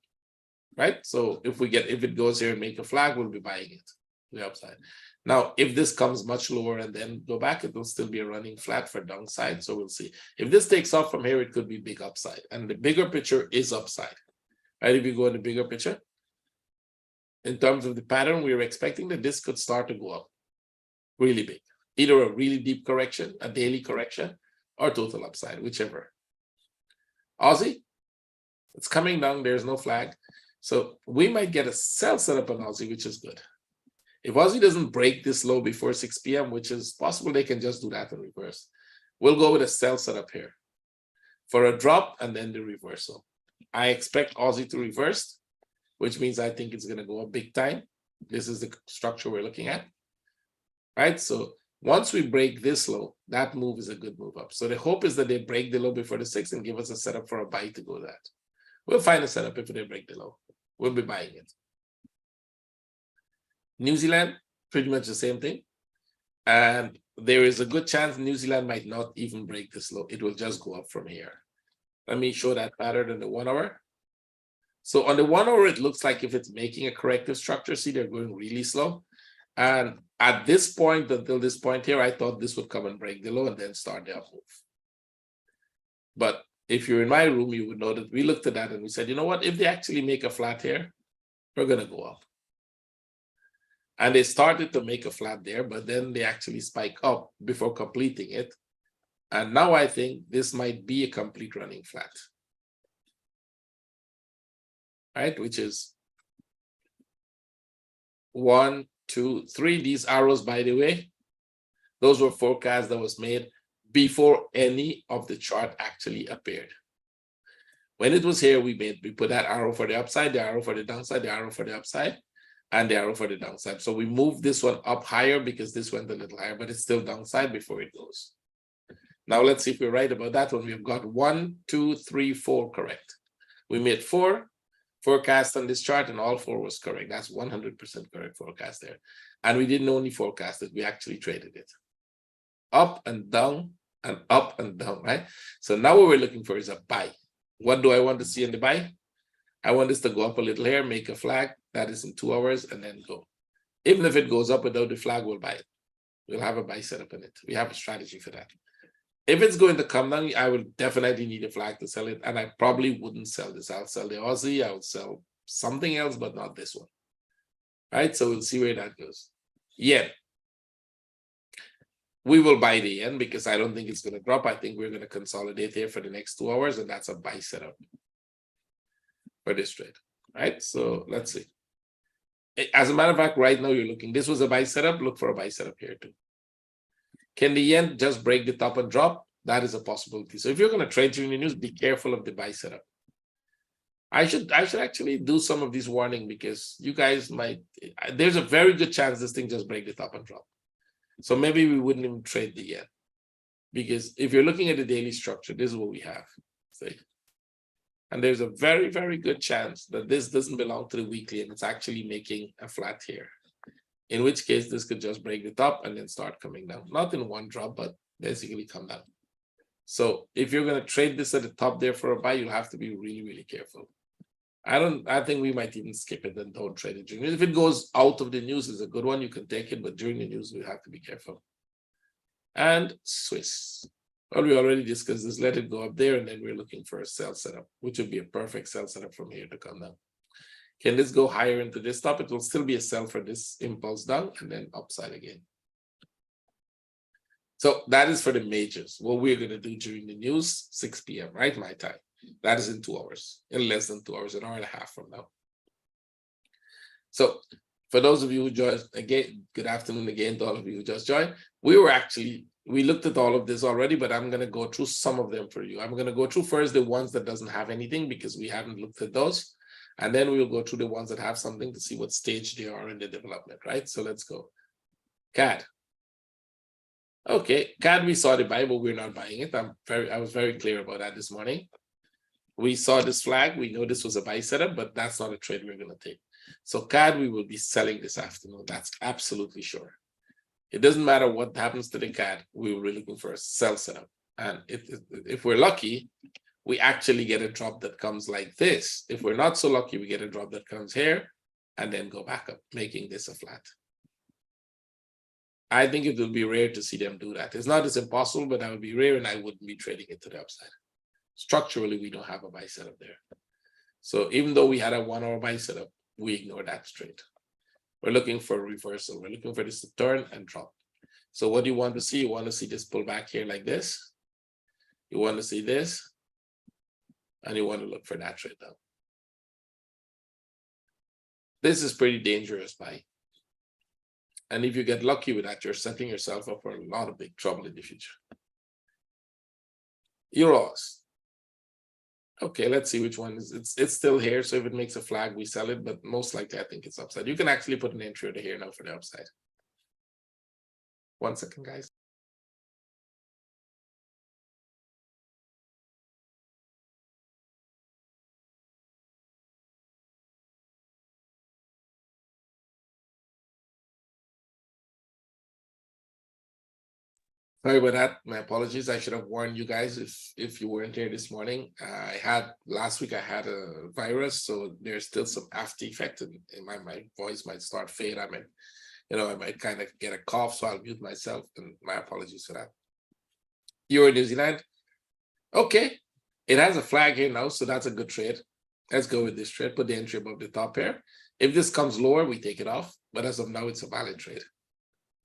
right? So if it goes here and make a flag, we'll be buying it, the upside. Now, if this comes much lower and then go back, it will still be a running flat for downside. So we'll see. If this takes off from here, it could be big upside. And the bigger picture is upside, right? If you go in the bigger picture, in terms of the pattern, we were expecting that this could start to go up. really big. Either a really deep correction, a daily correction, or total upside, whichever. Aussie, it's coming down. There's no flag. So we might get a sell setup on Aussie, which is good. If Aussie doesn't break this low before 6 p.m., which is possible, they can just do that in reverse. We'll go with a sell setup here for a drop and then the reversal. I expect Aussie to reverse, which means I think it's going to go up big time. This is the structure we're looking at, right? So once we break this low, that move is a good move up. So the hope is that they break the low before the 6 and give us a setup for a buy to go that. We'll find a setup if they break the low. We'll be buying it. New Zealand, pretty much the same thing. And there is a good chance New Zealand might not even break this low. It will just go up from here. Let me show that pattern in the 1 hour. So on the 1 hour, it looks like if it's making a corrective structure, see, they're going really slow. And at this point, until this point here, I thought this would come and break the low and then start the up move. But if you're in my room, you would know that we looked at that and we said, you know what, if they actually make a flat here, we're going to go up. And they started to make a flat there, but then they actually spike up before completing it. And now I think this might be a complete running flat. Right, which is 1, 2, 3. These arrows, by the way, those were forecasts that was made before any of the chart actually appeared. When it was here, we put that arrow for the upside, the arrow for the downside, the arrow for the upside, and the arrow for the downside. So we moved this one up higher because this went a little higher, but it's still downside before it goes. Now let's see if we're right about that one. We've got 1, 2, 3, 4 correct. We made 4 forecasts on this chart, and all 4 was correct. That's 100% correct forecast there. And we didn't only forecast it, we actually traded it. Up and down and up and down, right? So now what we're looking for is a buy. What do I want to see in the buy? I want this to go up a little here, make a flag, that is in 2 hours, and then go. Even if it goes up without the flag, we'll buy it. We'll have a buy setup in it. We have a strategy for that. If it's going to come down, I will definitely need a flag to sell it, and I probably wouldn't sell this. I'll sell the Aussie, I would sell something else, but not this one. Right, so we'll see where that goes. Yen. We will buy the yen because I don't think it's going to drop. I think we're going to consolidate here for the next 2 hours, and that's a buy setup for this trade. Right, so let's see. As a matter of fact, right now you're looking, this was a buy setup, look for a buy setup here too. Can the yen just break the top and drop? That is a possibility. So if you're going to trade during the news, be careful of the buy setup. I should actually do some of these warning because you guys might, there's a very good chance this thing just break the top and drop. So maybe we wouldn't even trade the yen. Because if you're looking at the daily structure, this is what we have. See? And there's a very, very good chance that this doesn't belong to the weekly and it's actually making a flat here. In which case, this could just break the top and then start coming down. Not in one drop, but basically come down. So if you're going to trade this at the top there for a buy, you'll have to be really, really careful. I think we might even skip it and don't trade it. If it goes out of the news, it's a good one. You can take it, but during the news, we have to be careful. And Swiss. Well, we already discussed this. Let it go up there, and then we're looking for a sell setup, which would be a perfect sell setup from here to come down. Can this go higher into this top? It will still be a sell for this impulse down and then upside again. So that is for the majors. What we're going to do during the news, 6 p.m., right? My time. That is in 2 hours, in less than 2 hours, an hour and a half from now. So for those of you who joined, again, good afternoon again to all of you who just joined. We looked at all of this already, but I'm going to go through some of them for you. I'm going to go through first the ones that doesn't have anything because we haven't looked at those. And then we'll go through the ones that have something to see what stage they are in the development, right? So let's go. CAD. Okay, CAD, we saw the buy, but we're not buying it. I was very clear about that this morning. We saw this flag. We know this was a buy setup, but that's not a trade we're going to take. So CAD, we will be selling this afternoon. That's absolutely sure. It doesn't matter what happens to the CAD. We will be looking for a sell setup. And if we're lucky, we actually get a drop that comes like this. If we're not so lucky, we get a drop that comes here and then go back up, making this a flat. I think it will be rare to see them do that. It's not as impossible, but that would be rare, and I wouldn't be trading it to the upside. Structurally, we don't have a buy setup there. So even though we had a 1 hour buy setup, we ignore that trade. We're looking for a reversal. We're looking for this to turn and drop. So what do you want to see? You want to see this pull back here like this. You want to see this, and you want to look for that trade down. This is pretty dangerous buy. And if you get lucky with that, you're setting yourself up for a lot of big trouble in the future. Euros. Okay, let's see which one is it's still here. So if it makes a flag, we sell it, but most likely I think it's upside. You can actually put an entry over here now for the upside. 1 second, guys. Sorry about that. My apologies. I should have warned you guys if you weren't here this morning. Last week I had a virus, so there's still some after effect, and my voice might start fade. I might kind of get a cough, so I'll mute myself. And my apologies for that. Euro New Zealand. Okay, it has a flag here now, so that's a good trade. Let's go with this trade. Put the entry above the top here. If this comes lower, we take it off. But as of now, it's a valid trade.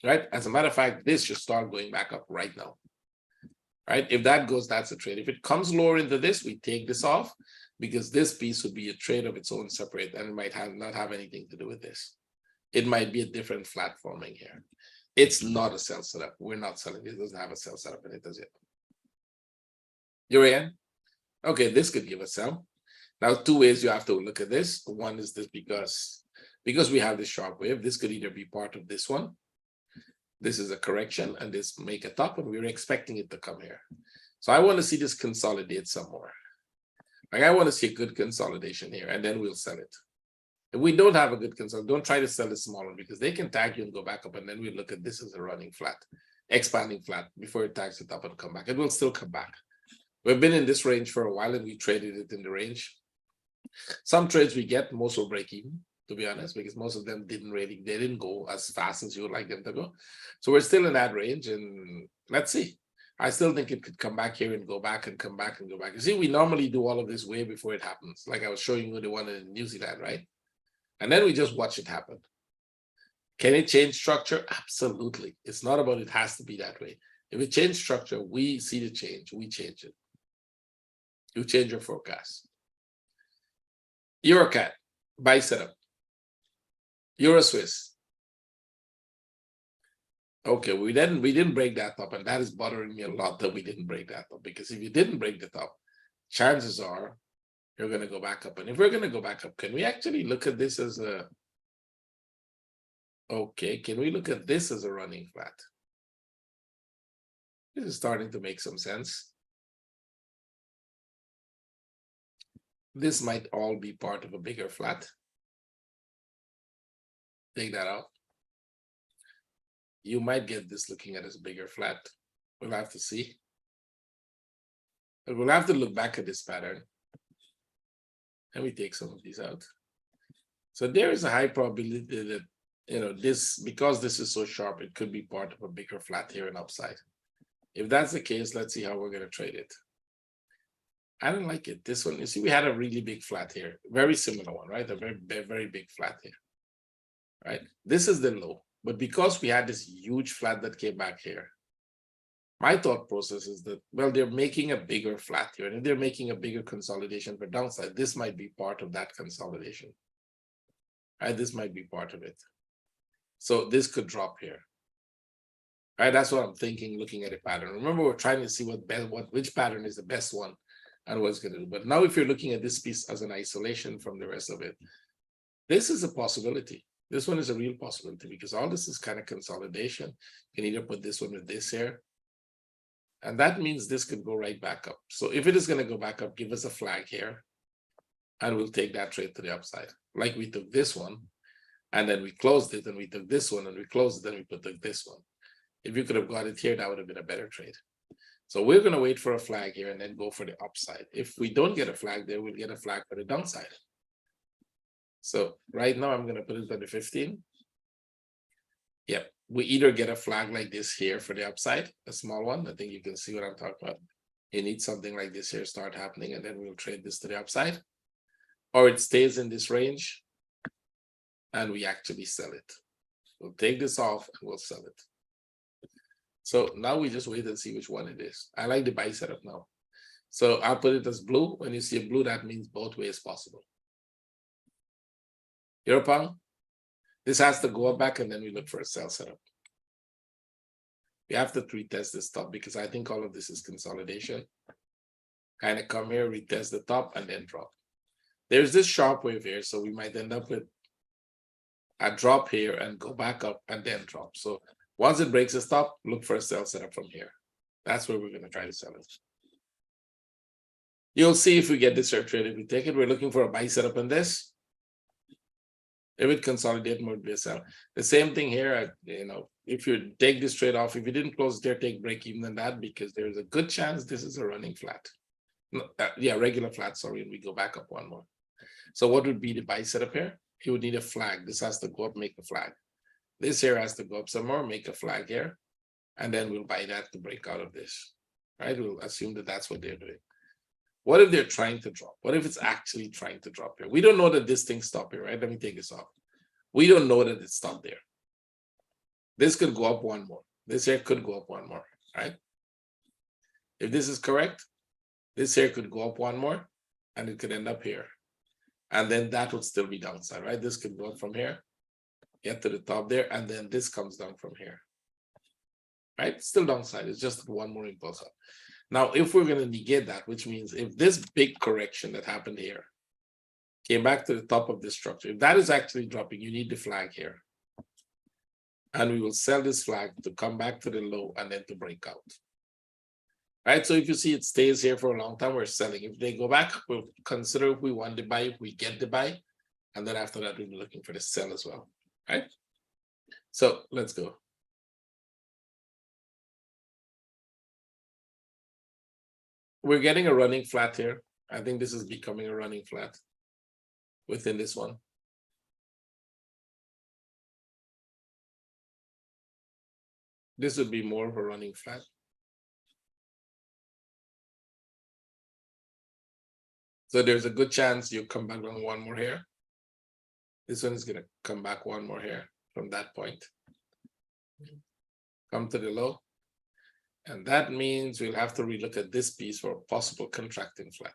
Right? As a matter of fact, this should start going back up right now. Right? If that goes, that's a trade. If it comes lower into this, we take this off because this piece would be a trade of its own separate, and it might not have anything to do with this. It might be a different flat forming here. It's not a sell setup. We're not selling it. It doesn't have a sell setup in it, does it? You're in? Okay, this could give a sell. Now, 2 ways you have to look at this. One is this because we have this sharp wave. This could either be part of this one. This is a correction, and this make a top, and we were expecting it to come here. So I want to see this consolidate some more. Like, I want to see a good consolidation here, and then we'll sell it. If we don't have a good consolidation, don't try to sell it smaller because they can tag you and go back up, and then we look at this as a running flat, expanding flat before it tags it up and come back. It will still come back. We've been in this range for a while, and we traded it in the range. Some trades we get, most will break even, to be honest, because most of them didn't go as fast as you would like them to go. So we're still in that range, and let's see. I still think it could come back here and go back and come back and go back. You see, we normally do all of this way before it happens. Like I was showing you the one in New Zealand, right? And then we just watch it happen. Can it change structure? Absolutely. It's not about it has to be that way. If it changes structure, we see the change, we change it. You change your forecast. EuroCAD, buy setup. Euro Swiss. Okay, we didn't break that top, and that is bothering me a lot that we didn't break that top, because if you didn't break the top, chances are you're going to go back up. And if we're going to go back up, can we actually look at this as a can we look at this as a running flat? This is starting to make some sense. This might all be part of a bigger flat. Take that out. You might get this looking at as a bigger flat. We'll have to see. But we'll have to look back at this pattern. And we take some of these out. So there is a high probability that, this, because this is so sharp, it could be part of a bigger flat here and upside. If that's the case, let's see how we're going to trade it. I don't like it. This one, you see, we had a really big flat here. Very similar one, right? A very, very big flat here. Right? This is the low. But because we had this huge flat that came back here, my thought process is that, well, they're making a bigger flat here. And if they're making a bigger consolidation for downside, this might be part of that consolidation. Right? This might be part of it. So this could drop here. Right? That's what I'm thinking, looking at a pattern. Remember, we're trying to see which pattern is the best one and what it's going to do. But now if you're looking at this piece as an isolation from the rest of it, this is a possibility. This one is a real possibility because all this is kind of consolidation. You can either put this one with this here. And that means this could go right back up. So if it is going to go back up, give us a flag here. And we'll take that trade to the upside. Like we took this one. And then we closed it. And we took this one. And we closed it. And we took this one. If you could have got it here, that would have been a better trade. So we're going to wait for a flag here and then go for the upside. If we don't get a flag there, we'll get a flag for the downside. So right now I'm going to put it on the 15. Yep. We either get a flag like this here for the upside, a small one. I think you can see what I'm talking about. You need something like this here start happening, and then we'll trade this to the upside. Or it stays in this range and we actually sell it. We'll take this off and we'll sell it. So now we just wait and see which one it is. I like the buy setup now. So I'll put it as blue. When you see a blue, that means both ways possible. Euro this has to go up back and then we look for a sell setup. We have to retest this top because I think all of this is consolidation. Kind of come here, retest the top and then drop. There's this sharp wave here, so we might end up with a drop here and go back up and then drop. So once it breaks the stop, look for a sell setup from here. That's where we're going to try to sell it. You'll see if we get this trade, if we take it, we're looking for a buy setup in this. If it consolidate more, be a sell. The same thing here, if you take this trade off, if you didn't close there, take break even than that, because there's a good chance this is a running flat. No, regular flat, sorry, and we go back up one more. So what would be the buy setup here? You would need a flag. This has to go up, make a flag. This here has to go up some more, make a flag here, and then we'll buy that to break out of this, right? We'll assume that that's what they're doing. What if they're trying to drop? What if it's actually trying to drop here? We don't know that this thing stopped here, right? Let me take this off. We don't know that it stopped there. This could go up one more. This here could go up one more, right? If this is correct, this here could go up one more, and it could end up here. And then that would still be downside, right? This could go up from here, get to the top there, and then this comes down from here, right? Still downside. It's just one more impulse up. Now, if we're going to negate that, which means if this big correction that happened here came back to the top of this structure, if that is actually dropping, you need the flag here. And we will sell this flag to come back to the low and then to break out. Right, so if you see it stays here for a long time, we're selling. If they go back, we'll consider if we want to buy, if we get the buy, and then after that, we'll be looking for the sell as well, right? So let's go. We're getting a running flat here. I think this is becoming a running flat within this one. This would be more of a running flat. So there's a good chance you come back on one more here. This one is going to come back one more here from that point. Come to the low. And that means we'll have to relook at this piece for a possible contracting flat.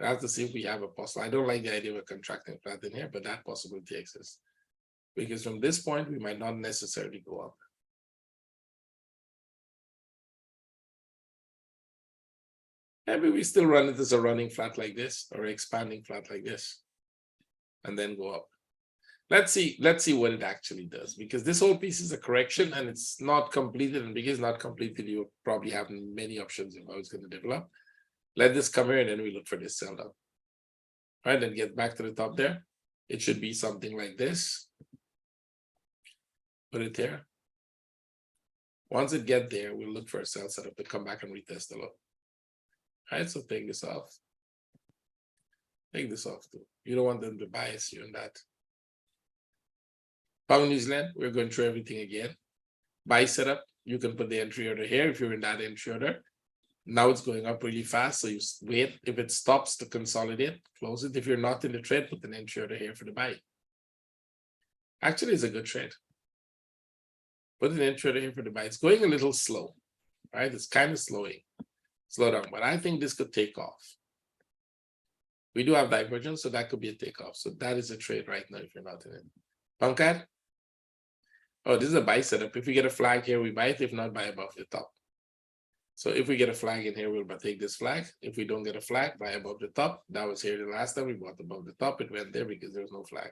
I have to see if we have a possible. I don't like the idea of a contracting flat in here, but that possibility exists. Because from this point, we might not necessarily go up. Maybe we still run it as a running flat like this or expanding flat like this and then go up. Let's see what it actually does, because this whole piece is a correction and it's not completed, and because it's not completed, you probably have many options of how it's going to develop. Let this come here and then we look for this sell down. All right, then get back to the top there. It should be something like this. Put it there. Once it gets there, we'll look for a sell setup to come back and retest the low. All right, so take this off. Take this off too. You don't want them to bias you on that. Pound New Zealand, we're going through everything again. Buy setup, you can put the entry order here if you're in that entry order. Now it's going up really fast, so you wait. If it stops to consolidate, close it. If you're not in the trade, put an entry order here for the buy. Actually, it's a good trade. Put an entry order here for the buy. It's going a little slow, right? It's kind of slowing. Slow down, but I think this could take off. We do have divergence, so that could be a takeoff. So that is a trade right now if you're not in it. Pumpcat? Oh, this is a buy setup. If we get a flag here, we buy it. If not, buy above the top. So if we get a flag in here, we'll take this flag. If we don't get a flag, buy above the top. That was here the last time. We bought above the top. It went there because there's no flag.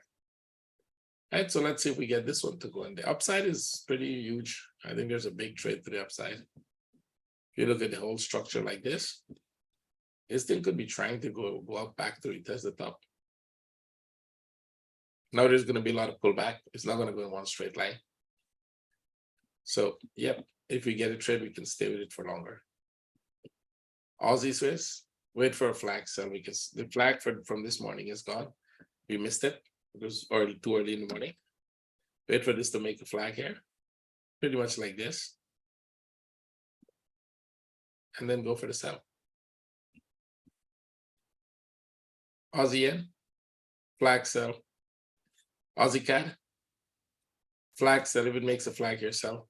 All right, so let's see if we get this one to go in. The upside is pretty huge. I think there's a big trade to the upside. If you look at the whole structure like this thing could be trying to go up back to retest the top. Now there's going to be a lot of pullback. It's not going to go in one straight line. So, yep, if we get a trade, we can stay with it for longer. Aussie Swiss, wait for a flag sell because the flag from this morning is gone. We missed it. It was too early in the morning. Wait for this to make a flag here. Pretty much like this. And then go for the sell. Aussie yen, flag sell. Aussie CAD, flag sell. If it makes a flag here, sell.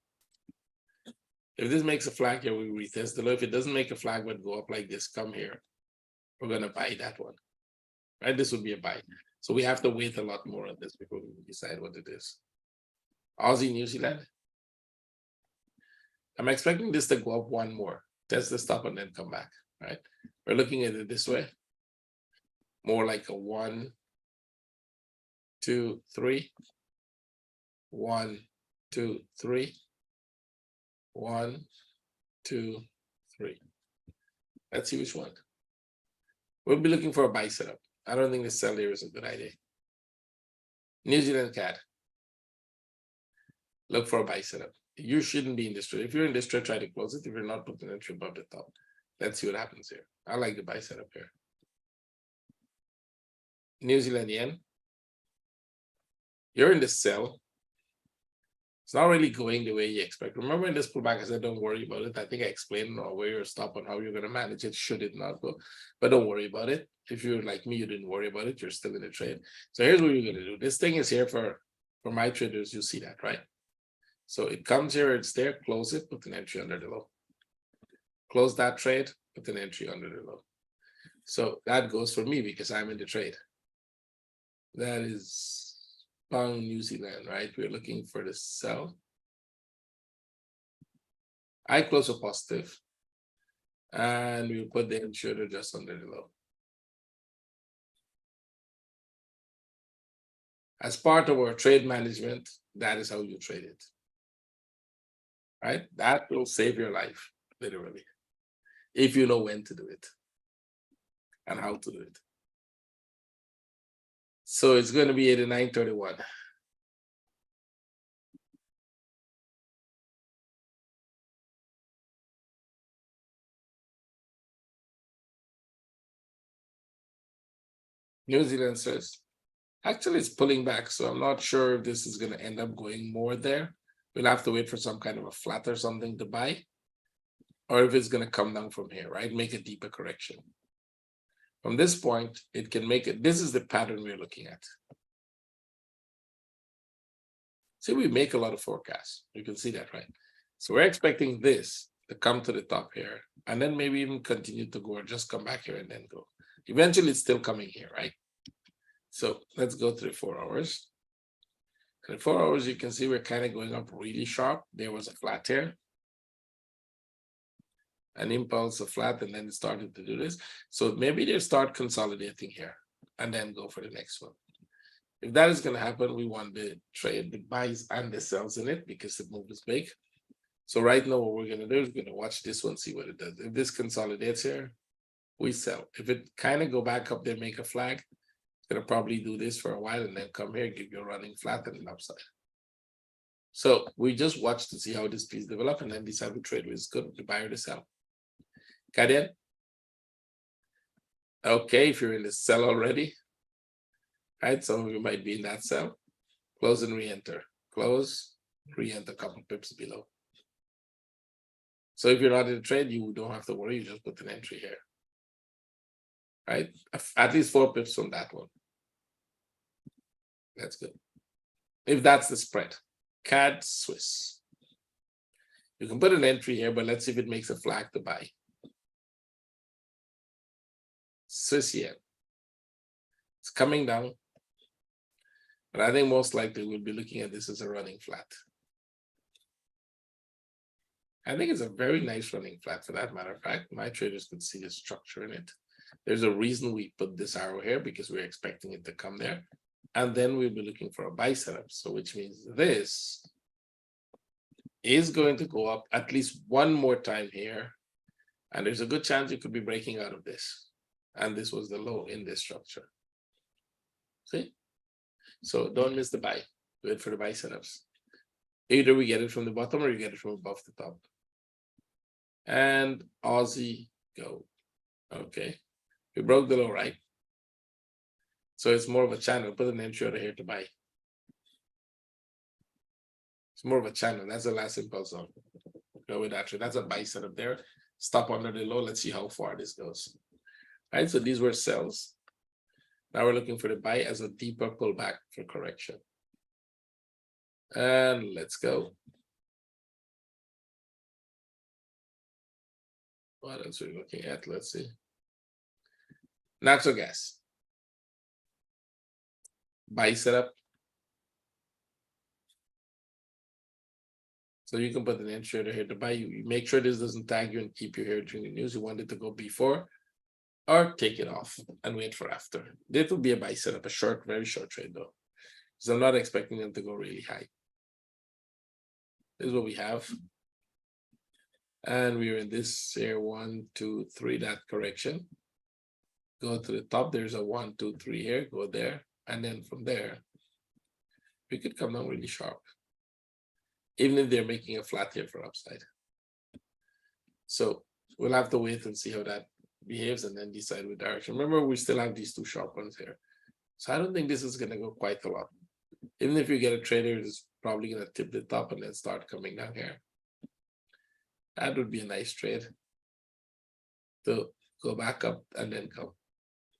If this makes a flag here, we retest the low. If it doesn't make a flag but go up like this, come here. We're gonna buy that one. Right? This would be a buy. So we have to wait a lot more on this before we decide what it is. Aussie, New Zealand. I'm expecting this to go up one more. Test the stop and then come back. Right? We're looking at it this way. More like a 1, 2, 3. 1, 2, 3. 1, 2, 3. Let's see which one. We'll be looking for a buy setup. I don't think the sell here is a good idea. New Zealand CAD. Look for a buy setup. You shouldn't be in this trade. If you're in this trade, try to close it. If you're not, put an entry above the top. Let's see what happens here. I like the buy setup here. New Zealand yen. You're in the sell. It's not really going the way you expect. Remember in this pullback, I said, don't worry about it. I think I explained where your stop and how you're going to manage it, should it not go. But don't worry about it. If you're like me, you didn't worry about it. You're still in the trade. So here's what you're going to do. This thing is here for my traders. You see that, right? So it comes here, it's there, close it, put an entry under the low. Close that trade, put an entry under the low. So that goes for me because I'm in the trade. That is pound New Zealand, right? We're looking for the sell. I close a positive, and we'll put the entry just under the low. As part of our trade management, that is how you trade it. Right? That will save your life, literally, if you know when to do it and how to do it. So it's going to be 89.31. New Zealand says, actually it's pulling back, so I'm not sure if this is going to end up going more there. We'll have to wait for some kind of a flat or something to buy, or if it's going to come down from here, right? Make a deeper correction. From this point, it can make it. This is the pattern we're looking at. See, we make a lot of forecasts. You can see that, right? So we're expecting this to come to the top here, and then maybe even continue to go or just come back here and then go. Eventually, it's still coming here, right? So let's go to the 4 hours. In 4 hours, you can see we're kind of going up really sharp. There was a flat here, an impulse, a flat, and then it started to do this. So maybe they start consolidating here and then go for the next one. If that is going to happen, we want the trade, the buys and the sells in it because the move is big. So right now, what we're going to do is we're going to watch this one, see what it does. If this consolidates here, we sell. If it kind of go back up there, make a flag, it's going to probably do this for a while and then come here, give you a running flat and an upside. So we just watch to see how this piece develop and then decide which trade is good, to buy or to sell. Got it? Okay, if you're in the sell already, right? Some of you might be in that sell. Close and re-enter. Close, re-enter a couple pips below. So if you're not in the trade, you don't have to worry. You just put an entry here, right? At least 4 pips from that one. That's good. If that's the spread. CAD Swiss. You can put an entry here, but let's see if it makes a flag to buy. Swiss yen. It's coming down. But I think most likely we'll be looking at this as a running flat. I think it's a very nice running flat for that matter of fact. My traders could see the structure in it. There's a reason we put this arrow here because we're expecting it to come there. And then we'll be looking for a buy setup. So which means this is going to go up at least one more time here. And there's a good chance you could be breaking out of this. And this was the low in this structure. See? So don't miss the buy. Wait for the buy setups. Either we get it from the bottom or you get it from above the top. And Aussie go. Okay. We broke the low, right? So it's more of a channel. Put an entry over here to buy. It's more of a channel. That's the last impulse zone. Go with that trade. That's a buy setup there. Stop under the low. Let's see how far this goes. All right. So these were sells. Now we're looking for the buy as a deeper pullback for correction. And let's go. What else are we looking at? Let's see. Natural gas. Buy setup. So you can put an entry order here to buy. You make sure this doesn't tag you and keep you here during the news. You want it to go before or take it off and wait for after. This will be a buy setup, a short, very short trade though. So I'm not expecting them to go really high. This is what we have. And we're in this here 1, 2, 3, that correction. Go to the top. There's a 1, 2, 3 here. Go there. And then from there, we could come down really sharp. Even if they're making a flat here for upside. So we'll have to wait and see how that behaves and then decide with direction. Remember, we still have these two sharp ones here. So I don't think this is going to go quite a lot. Even if you get a trader, it's probably going to tip the top and then start coming down here. That would be a nice trade to go back up and then come.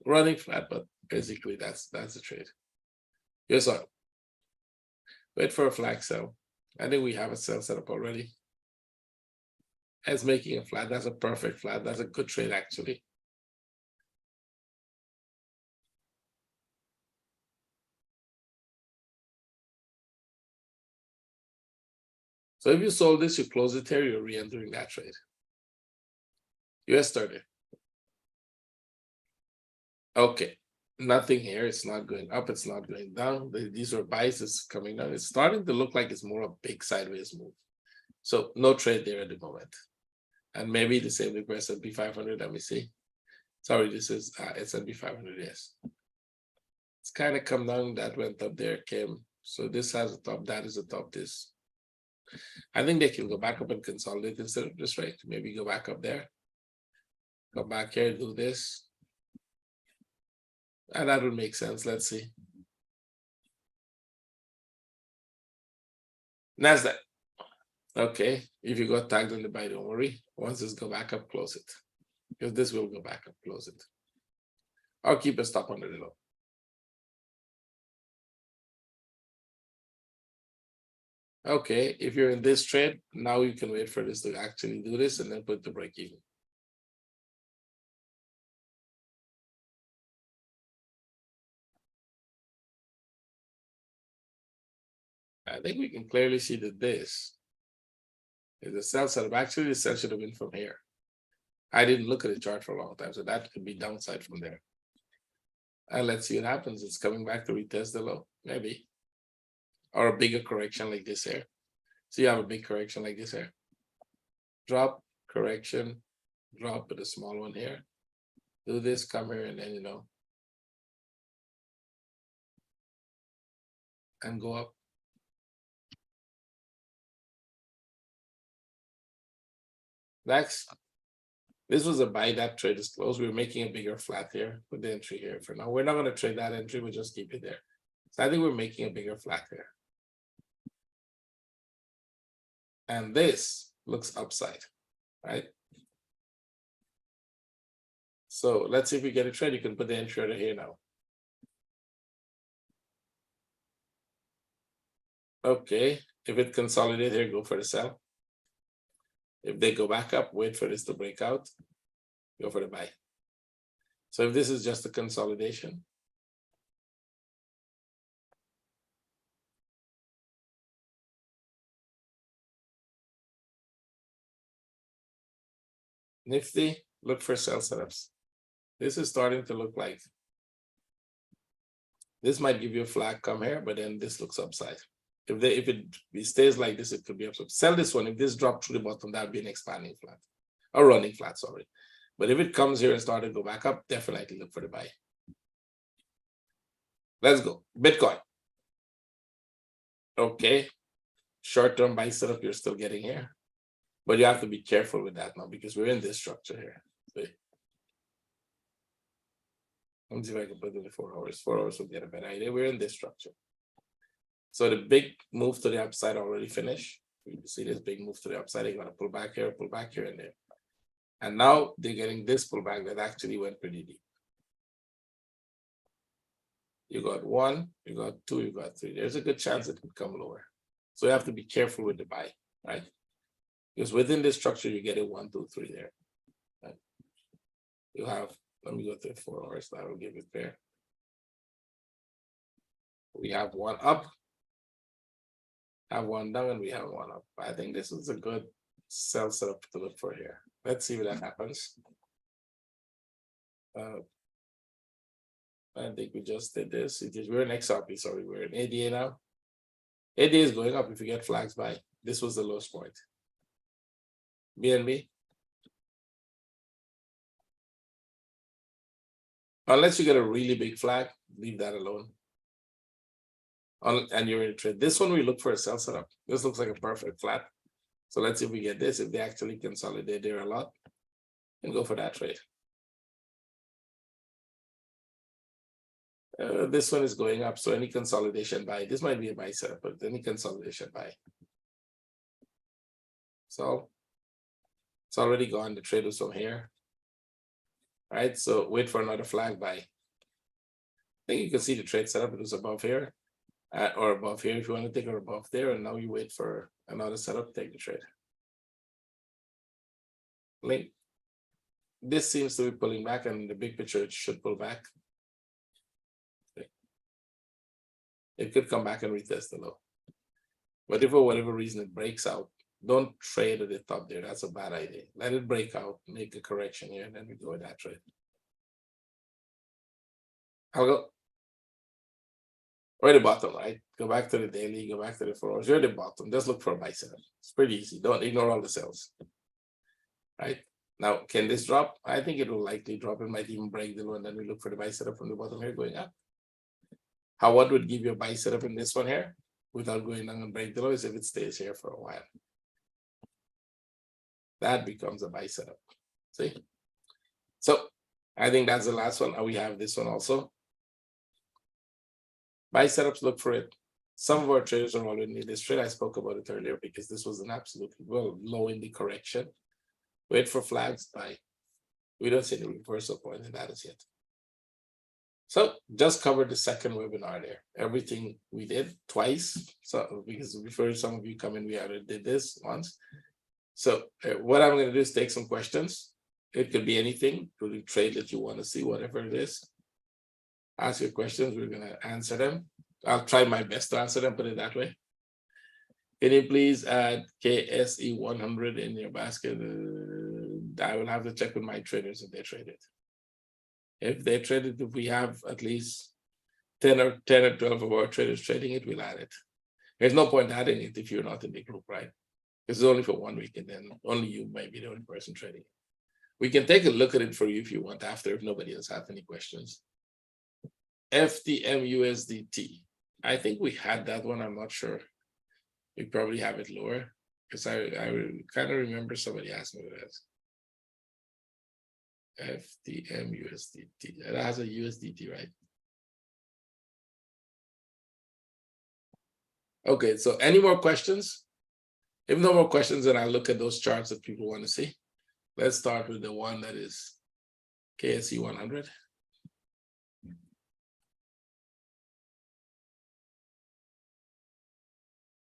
Running flat, but basically that's the trade. Here's on. Wait for a flag sell. I think we have a sell set up already. It's making a flat. That's a perfect flat. That's a good trade, actually. So if you sold this, you close it here, you're re-entering that trade. US 30. Okay. Nothing here. It's not going up. It's not going down. These are buys. It's coming down. It's starting to look like it's more a big sideways move. So no trade there at the moment. And maybe the same with S&P 500. Let me see. Sorry, this is S&P 500. Yes. It's kind of come down. That went up there, came. So this has a top. That is a top. This. I think they can go back up and consolidate instead of this rate. Maybe go back up there. Go back here, do this. And that would make sense. Let's see. NASDAQ. Okay. If you got tagged on the buy, don't worry. Once this go back up, close it. Because this will go back up, close it. Or keep a stop under the low. Okay. If you're in this trade, now you can wait for this to actually do this and then put the break even. I think we can clearly see that this is a sell setup. Actually, the sell should have been from here. I didn't look at the chart for a long time, so that could be downside from there. And let's see what happens. It's coming back to retest the low, maybe. Or a bigger correction like this here. So you have a big correction like this here. Drop, correction, drop with a small one here. Do this, come here, and then, and go up. Next, this was a buy. That trade is closed. We're making a bigger flat here. Put the entry here for now. We're not going to trade that entry. We'll just keep it there. So I think we're making a bigger flat here. And this looks upside, right? So let's see if we get a trade. You can put the entry order here now. Okay. If it consolidates here, go for the sell. If they go back up, wait for this to break out, go for the buy. So if this is just a consolidation, Nifty, look for sell setups. This is starting to look like this might give you a flag, come here, but then this looks upside. If it stays like this, it could be upside. Sell this one. If this dropped through the bottom, that would be an expanding flat or running flat, sorry. But if it comes here and started to go back up, definitely look for the buy. Let's go. Bitcoin. Okay. Short-term buy setup you're still getting here. But you have to be careful with that now because we're in this structure here. See? Let me see if I can put it in the 4 hours. 4 hours will get a better idea. We're in this structure. So the big move to the upside already finished. You can see this big move to the upside. They're going to pull back here, and there. And now they're getting this pullback that actually went pretty deep. You got 1, you got 2, you got 3. There's a good chance it could come lower. So you have to be careful with the buy, right? Because within this structure, you get a 1, 2, 3 there. You have, let me go to 4 hours. That will give it there. We have one up, have one down, and we have one up. I think this is a good sell setup to look for here. Let's see if that happens. I think we just did this. We're in XRP, sorry, we're in ADA now. ADA is going up if you get flags by. This was the lowest point. BNB. Unless you get a really big flag, leave that alone. And you're in a trade. This one we look for a sell setup. This looks like a perfect flat. So let's see if we get this. If they actually consolidate there a lot, and go for that trade. This one is going up, so any consolidation buy. This might be a buy setup, but any consolidation buy. So it's already gone. The trade was from here. All right, so wait for another flag buy. I think you can see the trade setup. It was above here, or above here if you want to take it above there, and now you wait for another setup, take the trade. Link. This seems to be pulling back, and in the big picture, it should pull back. It could come back and retest the low. But if for whatever reason it breaks out, don't trade at the top there. That's a bad idea. Let it break out, make a correction here, and then we go with that trade. I'll go. We're at the bottom, right? Go back to the daily, go back to the 4 hours. You're at the bottom. Just look for a buy setup. It's pretty easy. Don't ignore all the sells. Right? Now, can this drop? I think it will likely drop. It might even break the low, and then we look for the buy setup from the bottom here going up. What would give you a buy setup in this one here without going down and break the low is if it stays here for a while. That becomes a buy setup. See? So I think that's the last one. We have this one also. Buy setups, look for it. Some of our traders are already in this trade. I spoke about it earlier because this was an absolutely low in the correction. Wait for flags, buy. We don't see the reversal point in that as yet. So just covered the second webinar there. Everything we did twice. So because before some of you come in, we already did this once. So what I'm going to do is take some questions. It could be anything to the trade that you want to see, whatever it is. Ask your questions. We're going to answer them. I'll try my best to answer them, put it that way. Can you please add KSE 100 in your basket? I will have to check with my traders if they trade it. If they trade it, if we have at least 10 or 12 of our traders trading it, we'll add it. There's no point adding it if you're not in the group, right? It's only for 1 week, and then only you might be the only person trading it. We can take a look at it for you if you want after, if nobody else has any questions. FTM USDT. I think we had that one. I'm not sure. We probably have it lower because I kind of remember somebody asked me what it is. FTM USDT. It has a USDT, right? Okay, so any more questions? If no more questions, then I'll look at those charts that people want to see. Let's start with the one that is KSE 100.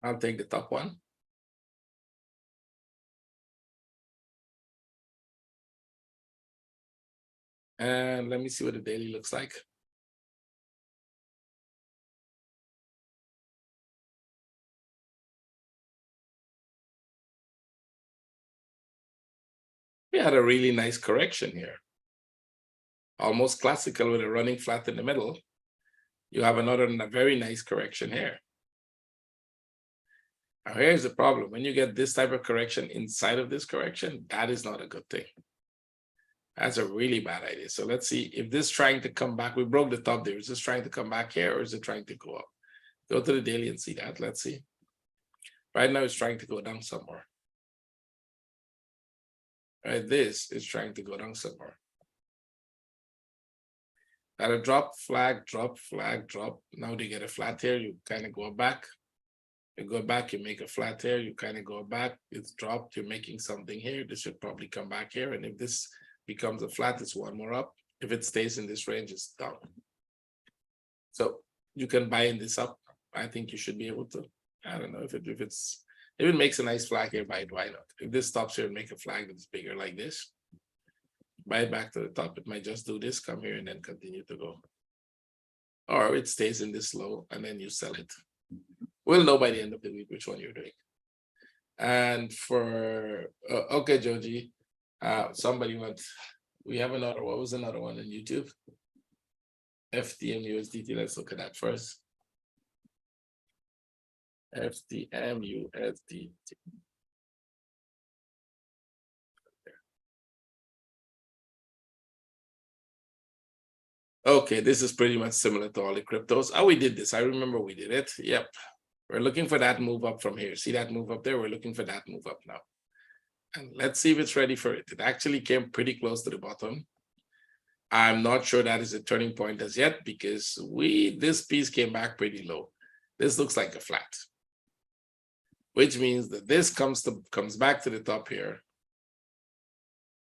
I'll take the top one. And let me see what the daily looks like. We had a really nice correction here. Almost classical with a running flat in the middle. You have another very nice correction here. Now here's the problem. When you get this type of correction inside of this correction, that is not a good thing. That's a really bad idea. So let's see if this is trying to come back. We broke the top there. Is this trying to come back here, or is it trying to go up? Go to the daily and see that. Let's see. Right now it's trying to go down somewhere. Right, this is trying to go down somewhere. At a drop, flag, drop, flag, drop. Now they get a flat here. You kind of go back. You go back, you make a flat here. You kind of go back. It's dropped. You're making something here. This should probably come back here. And if this becomes a flat, it's one more up. If it stays in this range, it's down. So you can buy in this up. I think you should be able to. I don't know if it makes a nice flag here, buy it, why not? If this stops here and make a flag that's bigger like this, buy it back to the top. It might just do this, come here, and then continue to go. Or it stays in this low, and then you sell it. We'll know by the end of the week which one you're doing. And for, okay, Joji, somebody wants, we have another, what was another one on YouTube? FTM USDT, let's look at that first. FTM USDT. Okay, this is pretty much similar to all the cryptos. Oh, we did this. I remember we did it. Yep. We're looking for that move up from here. See that move up there? We're looking for that move up now. And let's see if it's ready for it. It actually came pretty close to the bottom. I'm not sure that is a turning point as yet because this piece came back pretty low. This looks like a flat, which means that this comes back to the top here.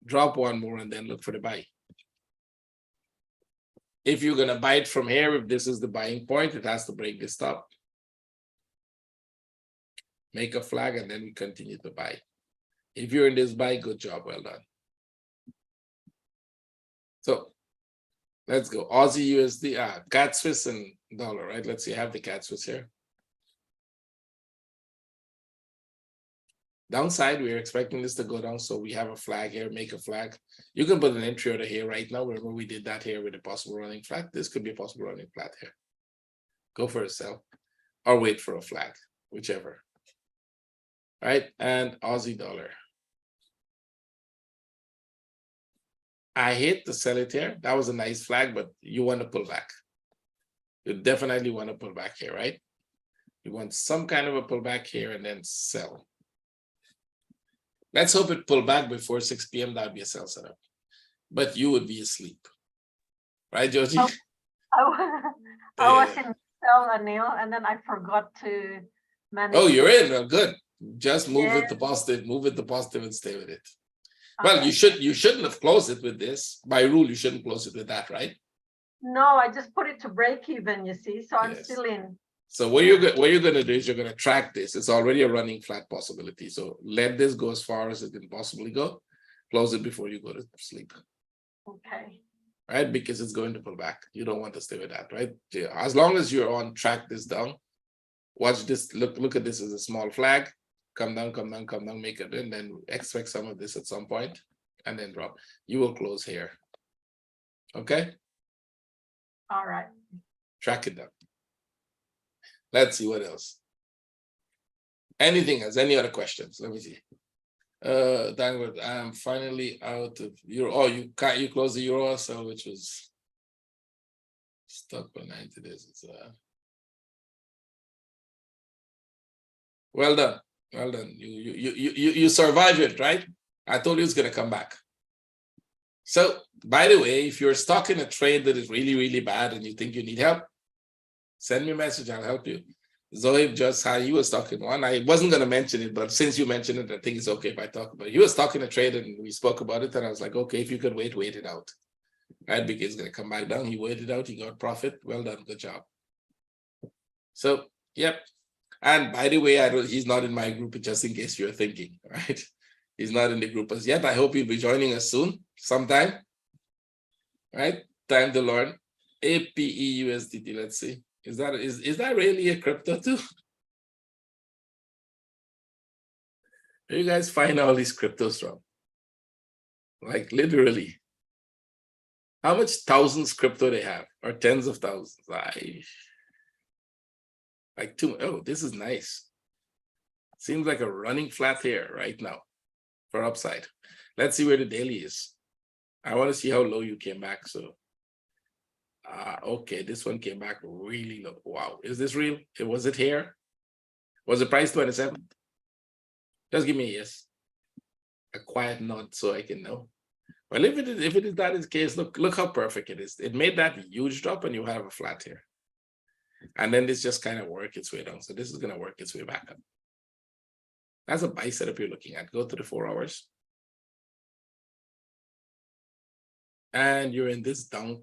Drop one more and then look for the buy. If you're going to buy it from here, if this is the buying point, it has to break this top. Make a flag, and then we continue to buy. If you're in this buy, good job, well done. So let's go. Aussie USD, CAD Swiss and dollar, right? Let's see, I have the CAD Swiss here. Downside, we're expecting this to go down, so we have a flag here, make a flag. You can put an entry order here right now. Remember we did that here with a possible running flat. This could be a possible running flat here. Go for a sell or wait for a flag, whichever. All right, and Aussie dollar. I hate to sell it here. That was a nice flag, but you want to pull back. You definitely want to pull back here, right? You want some kind of a pullback here and then sell. Let's hope it pull back before 6 p.m. That would be a sell setup. But you would be asleep. Right, Joji? Oh, I was in sell, Anil, and then I forgot to manage. Oh, you're in. Well, good. Just move it to positive. Move it to positive and stay with it. Okay. Well, you shouldn't have closed it with this. By rule, you shouldn't close it with that, right? No, I just put it to break even, you see. So I'm still in. So what you're going to do is you're going to track this. It's already a running flat possibility. So let this go as far as it can possibly go. Close it before you go to sleep. Okay. Right? Because it's going to pull back. You don't want to stay with that, right? As long as you're on track this down, watch this. Look at this as a small flag. Come down, come down, come down, make it, and then expect some of this at some point, and then drop. You will close here. Okay? All right. Track it down. Let's see what else. Anything else? Any other questions? Let me see. Dangwood, I'm finally out of euro. Oh, you closed the euro sell, which was stuck for 90 days. It's well done. Well done. You survived it, right? I told you it's gonna come back. So, by the way, if you're stuck in a trade that is really, really bad and you think you need help, send me a message. I'll help you. Zoe just how he was stuck in one. I wasn't gonna mention it, but since you mentioned it, I think it's okay if I talk about it. He was stuck in a trade and we spoke about it, and I was like, okay, if you could wait it out, right? Because it's gonna come back down. He waited out. He got profit. Well done. Good job. So, yep. And by the way, he's not in my group, just in case you're thinking, right? He's not in the group as yet. I hope he'll be joining us soon, sometime. Right? Time to learn. APE USDT, let's see. Is that really a crypto too? Where you guys find all these cryptos from? Like literally. How much thousands crypto they have? Or tens of thousands? Oh, this is nice. Seems like a running flat here right now for upside. Let's see where the daily is. I want to see how low you came back. So, okay, this one came back really low. Wow, is this real? Was it here? Was the price 27? Just give me a yes. A quiet nod so I can know. Well, if it is that is the case, look how perfect it is. It made that huge drop and you have a flat here. And then this just kind of work its way down. So this is going to work its way back up. That's a buy setup you're looking at. Go to the 4 hours. And you're in this down.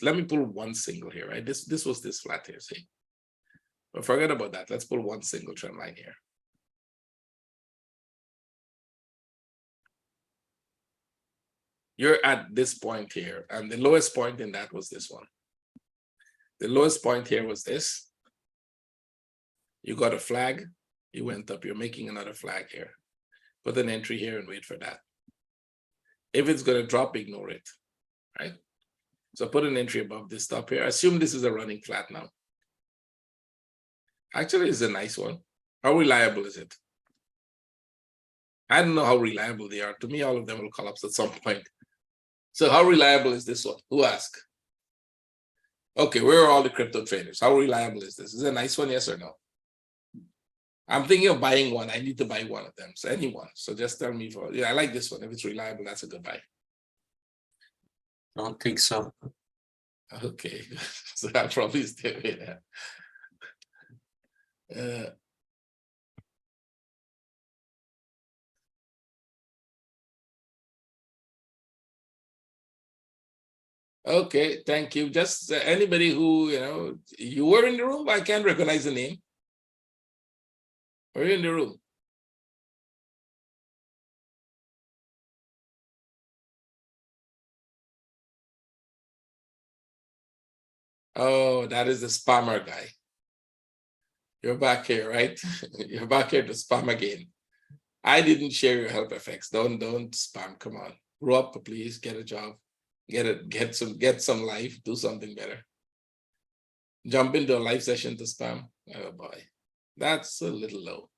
Let me pull one single here, right? This was this flat here, see? But forget about that. Let's pull one single trend line here. You're at this point here, and the lowest point in that was this one. The lowest point here was this. You got a flag, you went up, you're making another flag here. Put an entry here and wait for that. If it's going to drop, ignore it, right? So put an entry above this top here. Assume this is a running flat now. Actually, it's a nice one. How reliable is it? I don't know how reliable they are. To me, all of them will collapse at some point. So how reliable is this one? Who asked? Okay, where are all the crypto traders? How reliable is this? Is it a nice one, yes or no? I'm thinking of buying one. I need to buy one of them. So anyone. So just tell me I like this one. If it's reliable, that's a good buy. I don't think so. Okay, so I'll probably stay with that. Okay, thank you. Just anybody who, you were in the room, I can't recognize the name. Were you in the room? Oh, that is the spammer guy. You're back here, right? You're back here to spam again. I didn't share your help effects. Don't spam. Come on. Grow up, please. Get a job. Get some life. Do something better. Jump into a live session to spam. Oh boy. That's a little low.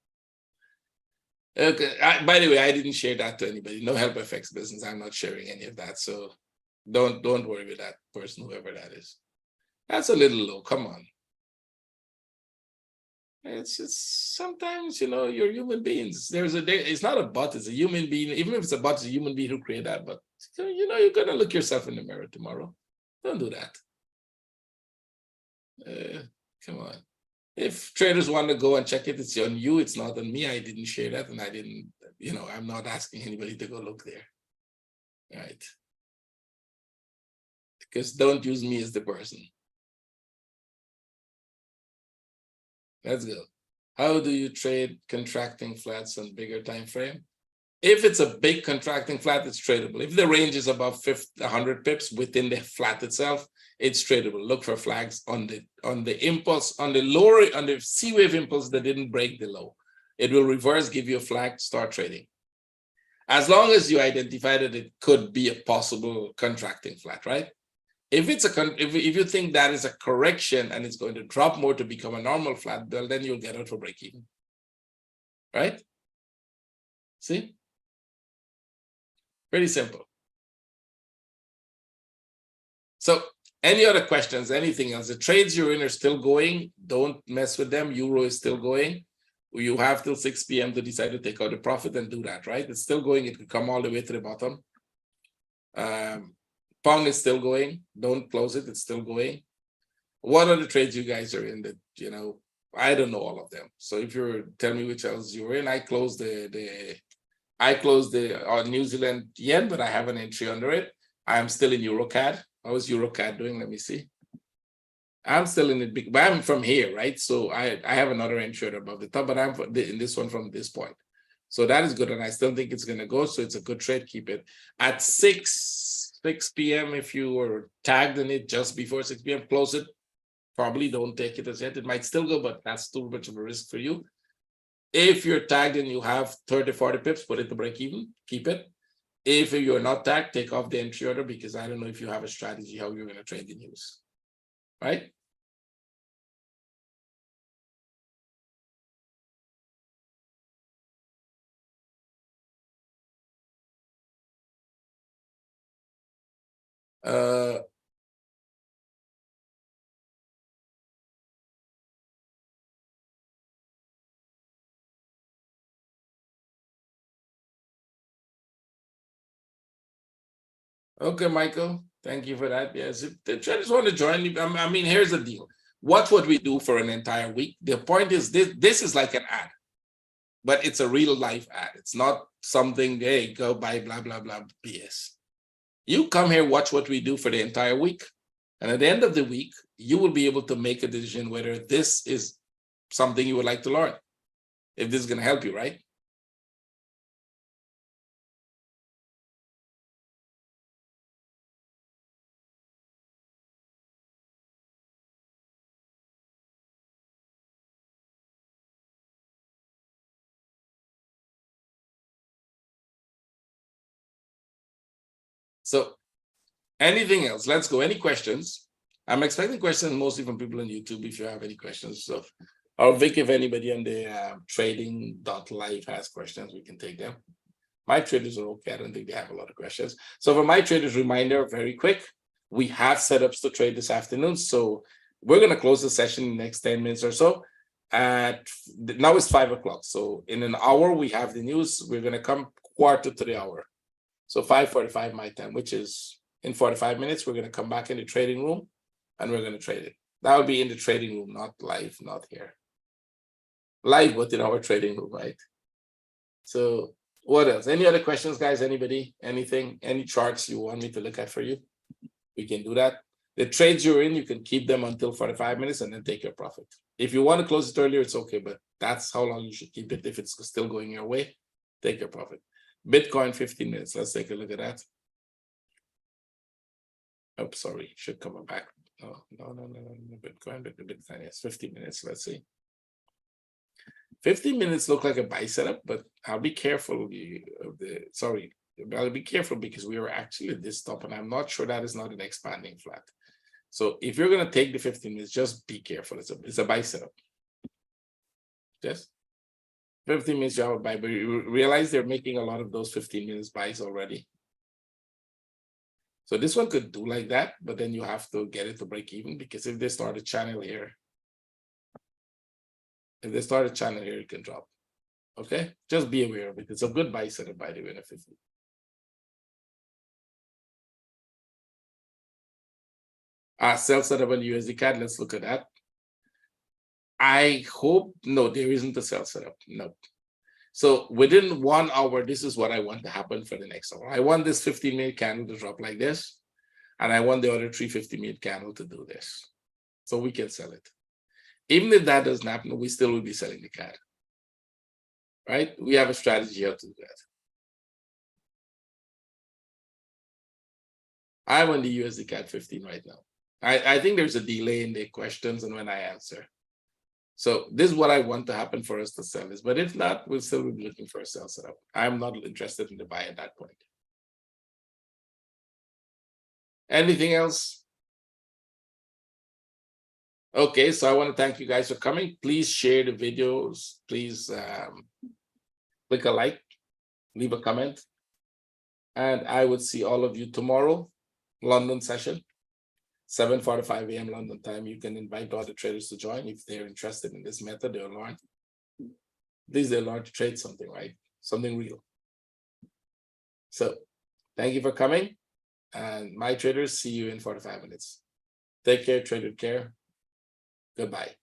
Okay. By the way, I didn't share that to anybody. No help effects business. I'm not sharing any of that. So don't worry with that person, whoever that is. That's a little low. Come on. It's just sometimes, you're human beings. It's not a bot, it's a human being. Even if it's a bot, it's a human being who created that. But you're gonna look yourself in the mirror tomorrow. Don't do that. Come on. If traders want to go and check it, it's on you. It's not on me. I didn't share that, and I didn't. I'm not asking anybody to go look there. Right? Because don't use me as the person. Let's go. How do you trade contracting flats on bigger time frame? If it's a big contracting flat, it's tradable. If the range is above 100 pips within the flat itself, it's tradable. Look for flags on the impulse, on the C wave impulse that didn't break the low. It will reverse, give you a flag, start trading. As long as you identify that it could be a possible contracting flat, right? If you think that is a correction and it's going to drop more to become a normal flat, well, then you'll get out for break even, right? See? Pretty simple. So any other questions, anything else? The trades you're in are still going. Don't mess with them. Euro is still going. You have till 6 p.m. to decide to take out the profit and do that, right? It's still going. It could come all the way to the bottom. Pound is still going. Don't close it. It's still going. What are the trades you guys are in that, I don't know all of them. So if you're tell me which else you're in, I closed the New Zealand yen, but I have an entry under it. I'm still in EuroCAD. How is EuroCAD doing? Let me see. I'm still in it, but I'm from here, right? So I have another entry above the top, but I'm in this one from this point. So that is good, and I still think it's going to go. So it's a good trade. Keep it at 6 p.m. If you were tagged in it just before 6 p.m., close it. Probably don't take it as yet. It might still go, but that's too much of a risk for you. If you're tagged and you have 30, 40 pips, put it to break even, keep it. If you're not tagged, take off the entry order, because I don't know if you have a strategy how you're going to trade the news, right? Okay, Michael, thank you for that. Yes, if the traders want to join me, I mean, here's the deal. Watch what we do for an entire week. The point is this is like an ad, but it's a real life ad. It's not something, hey, go buy blah, blah, blah, BS. You come here, watch what we do for the entire week. And at the end of the week, you will be able to make a decision whether this is something you would like to learn. If this is going to help you, right? So anything else? Let's go. Any questions? I'm expecting questions mostly from people on YouTube if you have any questions. So, or Vic, if anybody on the trading.live has questions, we can take them. My traders are okay. I don't think they have a lot of questions. So for my traders, reminder, very quick, we have setups to trade this afternoon. So we're going to close the session in the next 10 minutes or so. Now it's 5 o'clock. So in an hour, we have the news. We're going to come quarter to the hour. So 5:45 my time, which is in 45 minutes, we're going to come back in the trading room and we're going to trade it. That will be in the trading room, not live, not here. Live, but in our trading room, right? So what else? Any other questions, guys? Anybody? Anything? Any charts you want me to look at for you? We can do that. The trades you're in, you can keep them until 45 minutes and then take your profit. If you want to close it earlier, it's okay, but that's how long you should keep it. If it's still going your way, take your profit. Bitcoin, 15 minutes. Let's take a look at that. Oh, sorry, should come back. No. Bitcoin, yes, 15 minutes. Let's see. 15 minutes look like a buy setup, but I'll be careful I'll be careful because we were actually at this top and I'm not sure that is not an expanding flat. So if you're going to take the 15 minutes, just be careful. It's a buy setup. Just 15 minutes you have a buy, but you realize they're making a lot of those 15 minutes buys already. So this one could do like that, but then you have to get it to break even because if they start a channel here, it can drop. Okay, just be aware of it. It's a good buy setup by the way. Sell setup on USD CAD. Let's look at that. I hope no, there isn't a sell setup. No. So within 1 hour, this is what I want to happen for the next hour. I want this 15-minute candle to drop like this, and I want the other 350-minute candle to do this. So we can sell it. Even if that doesn't happen, we still will be selling the CAD. Right? We have a strategy how to do that. I'm on the USD CAD 15 right now. I think there's a delay in the questions and when I answer. So this is what I want to happen for us to sell this. But if not, we'll still be looking for a sell setup. I'm not interested in the buy at that point. Anything else? Okay, so I want to thank you guys for coming. Please share the videos. Please click a like, leave a comment. And I would see all of you tomorrow, London session, 7:45 a.m. London time. You can invite other traders to join if they're interested in this method. They'll learn. They'll learn to trade something, right? Something real. So thank you for coming. And my traders, see you in 45 minutes. Take care, trade with care. Goodbye.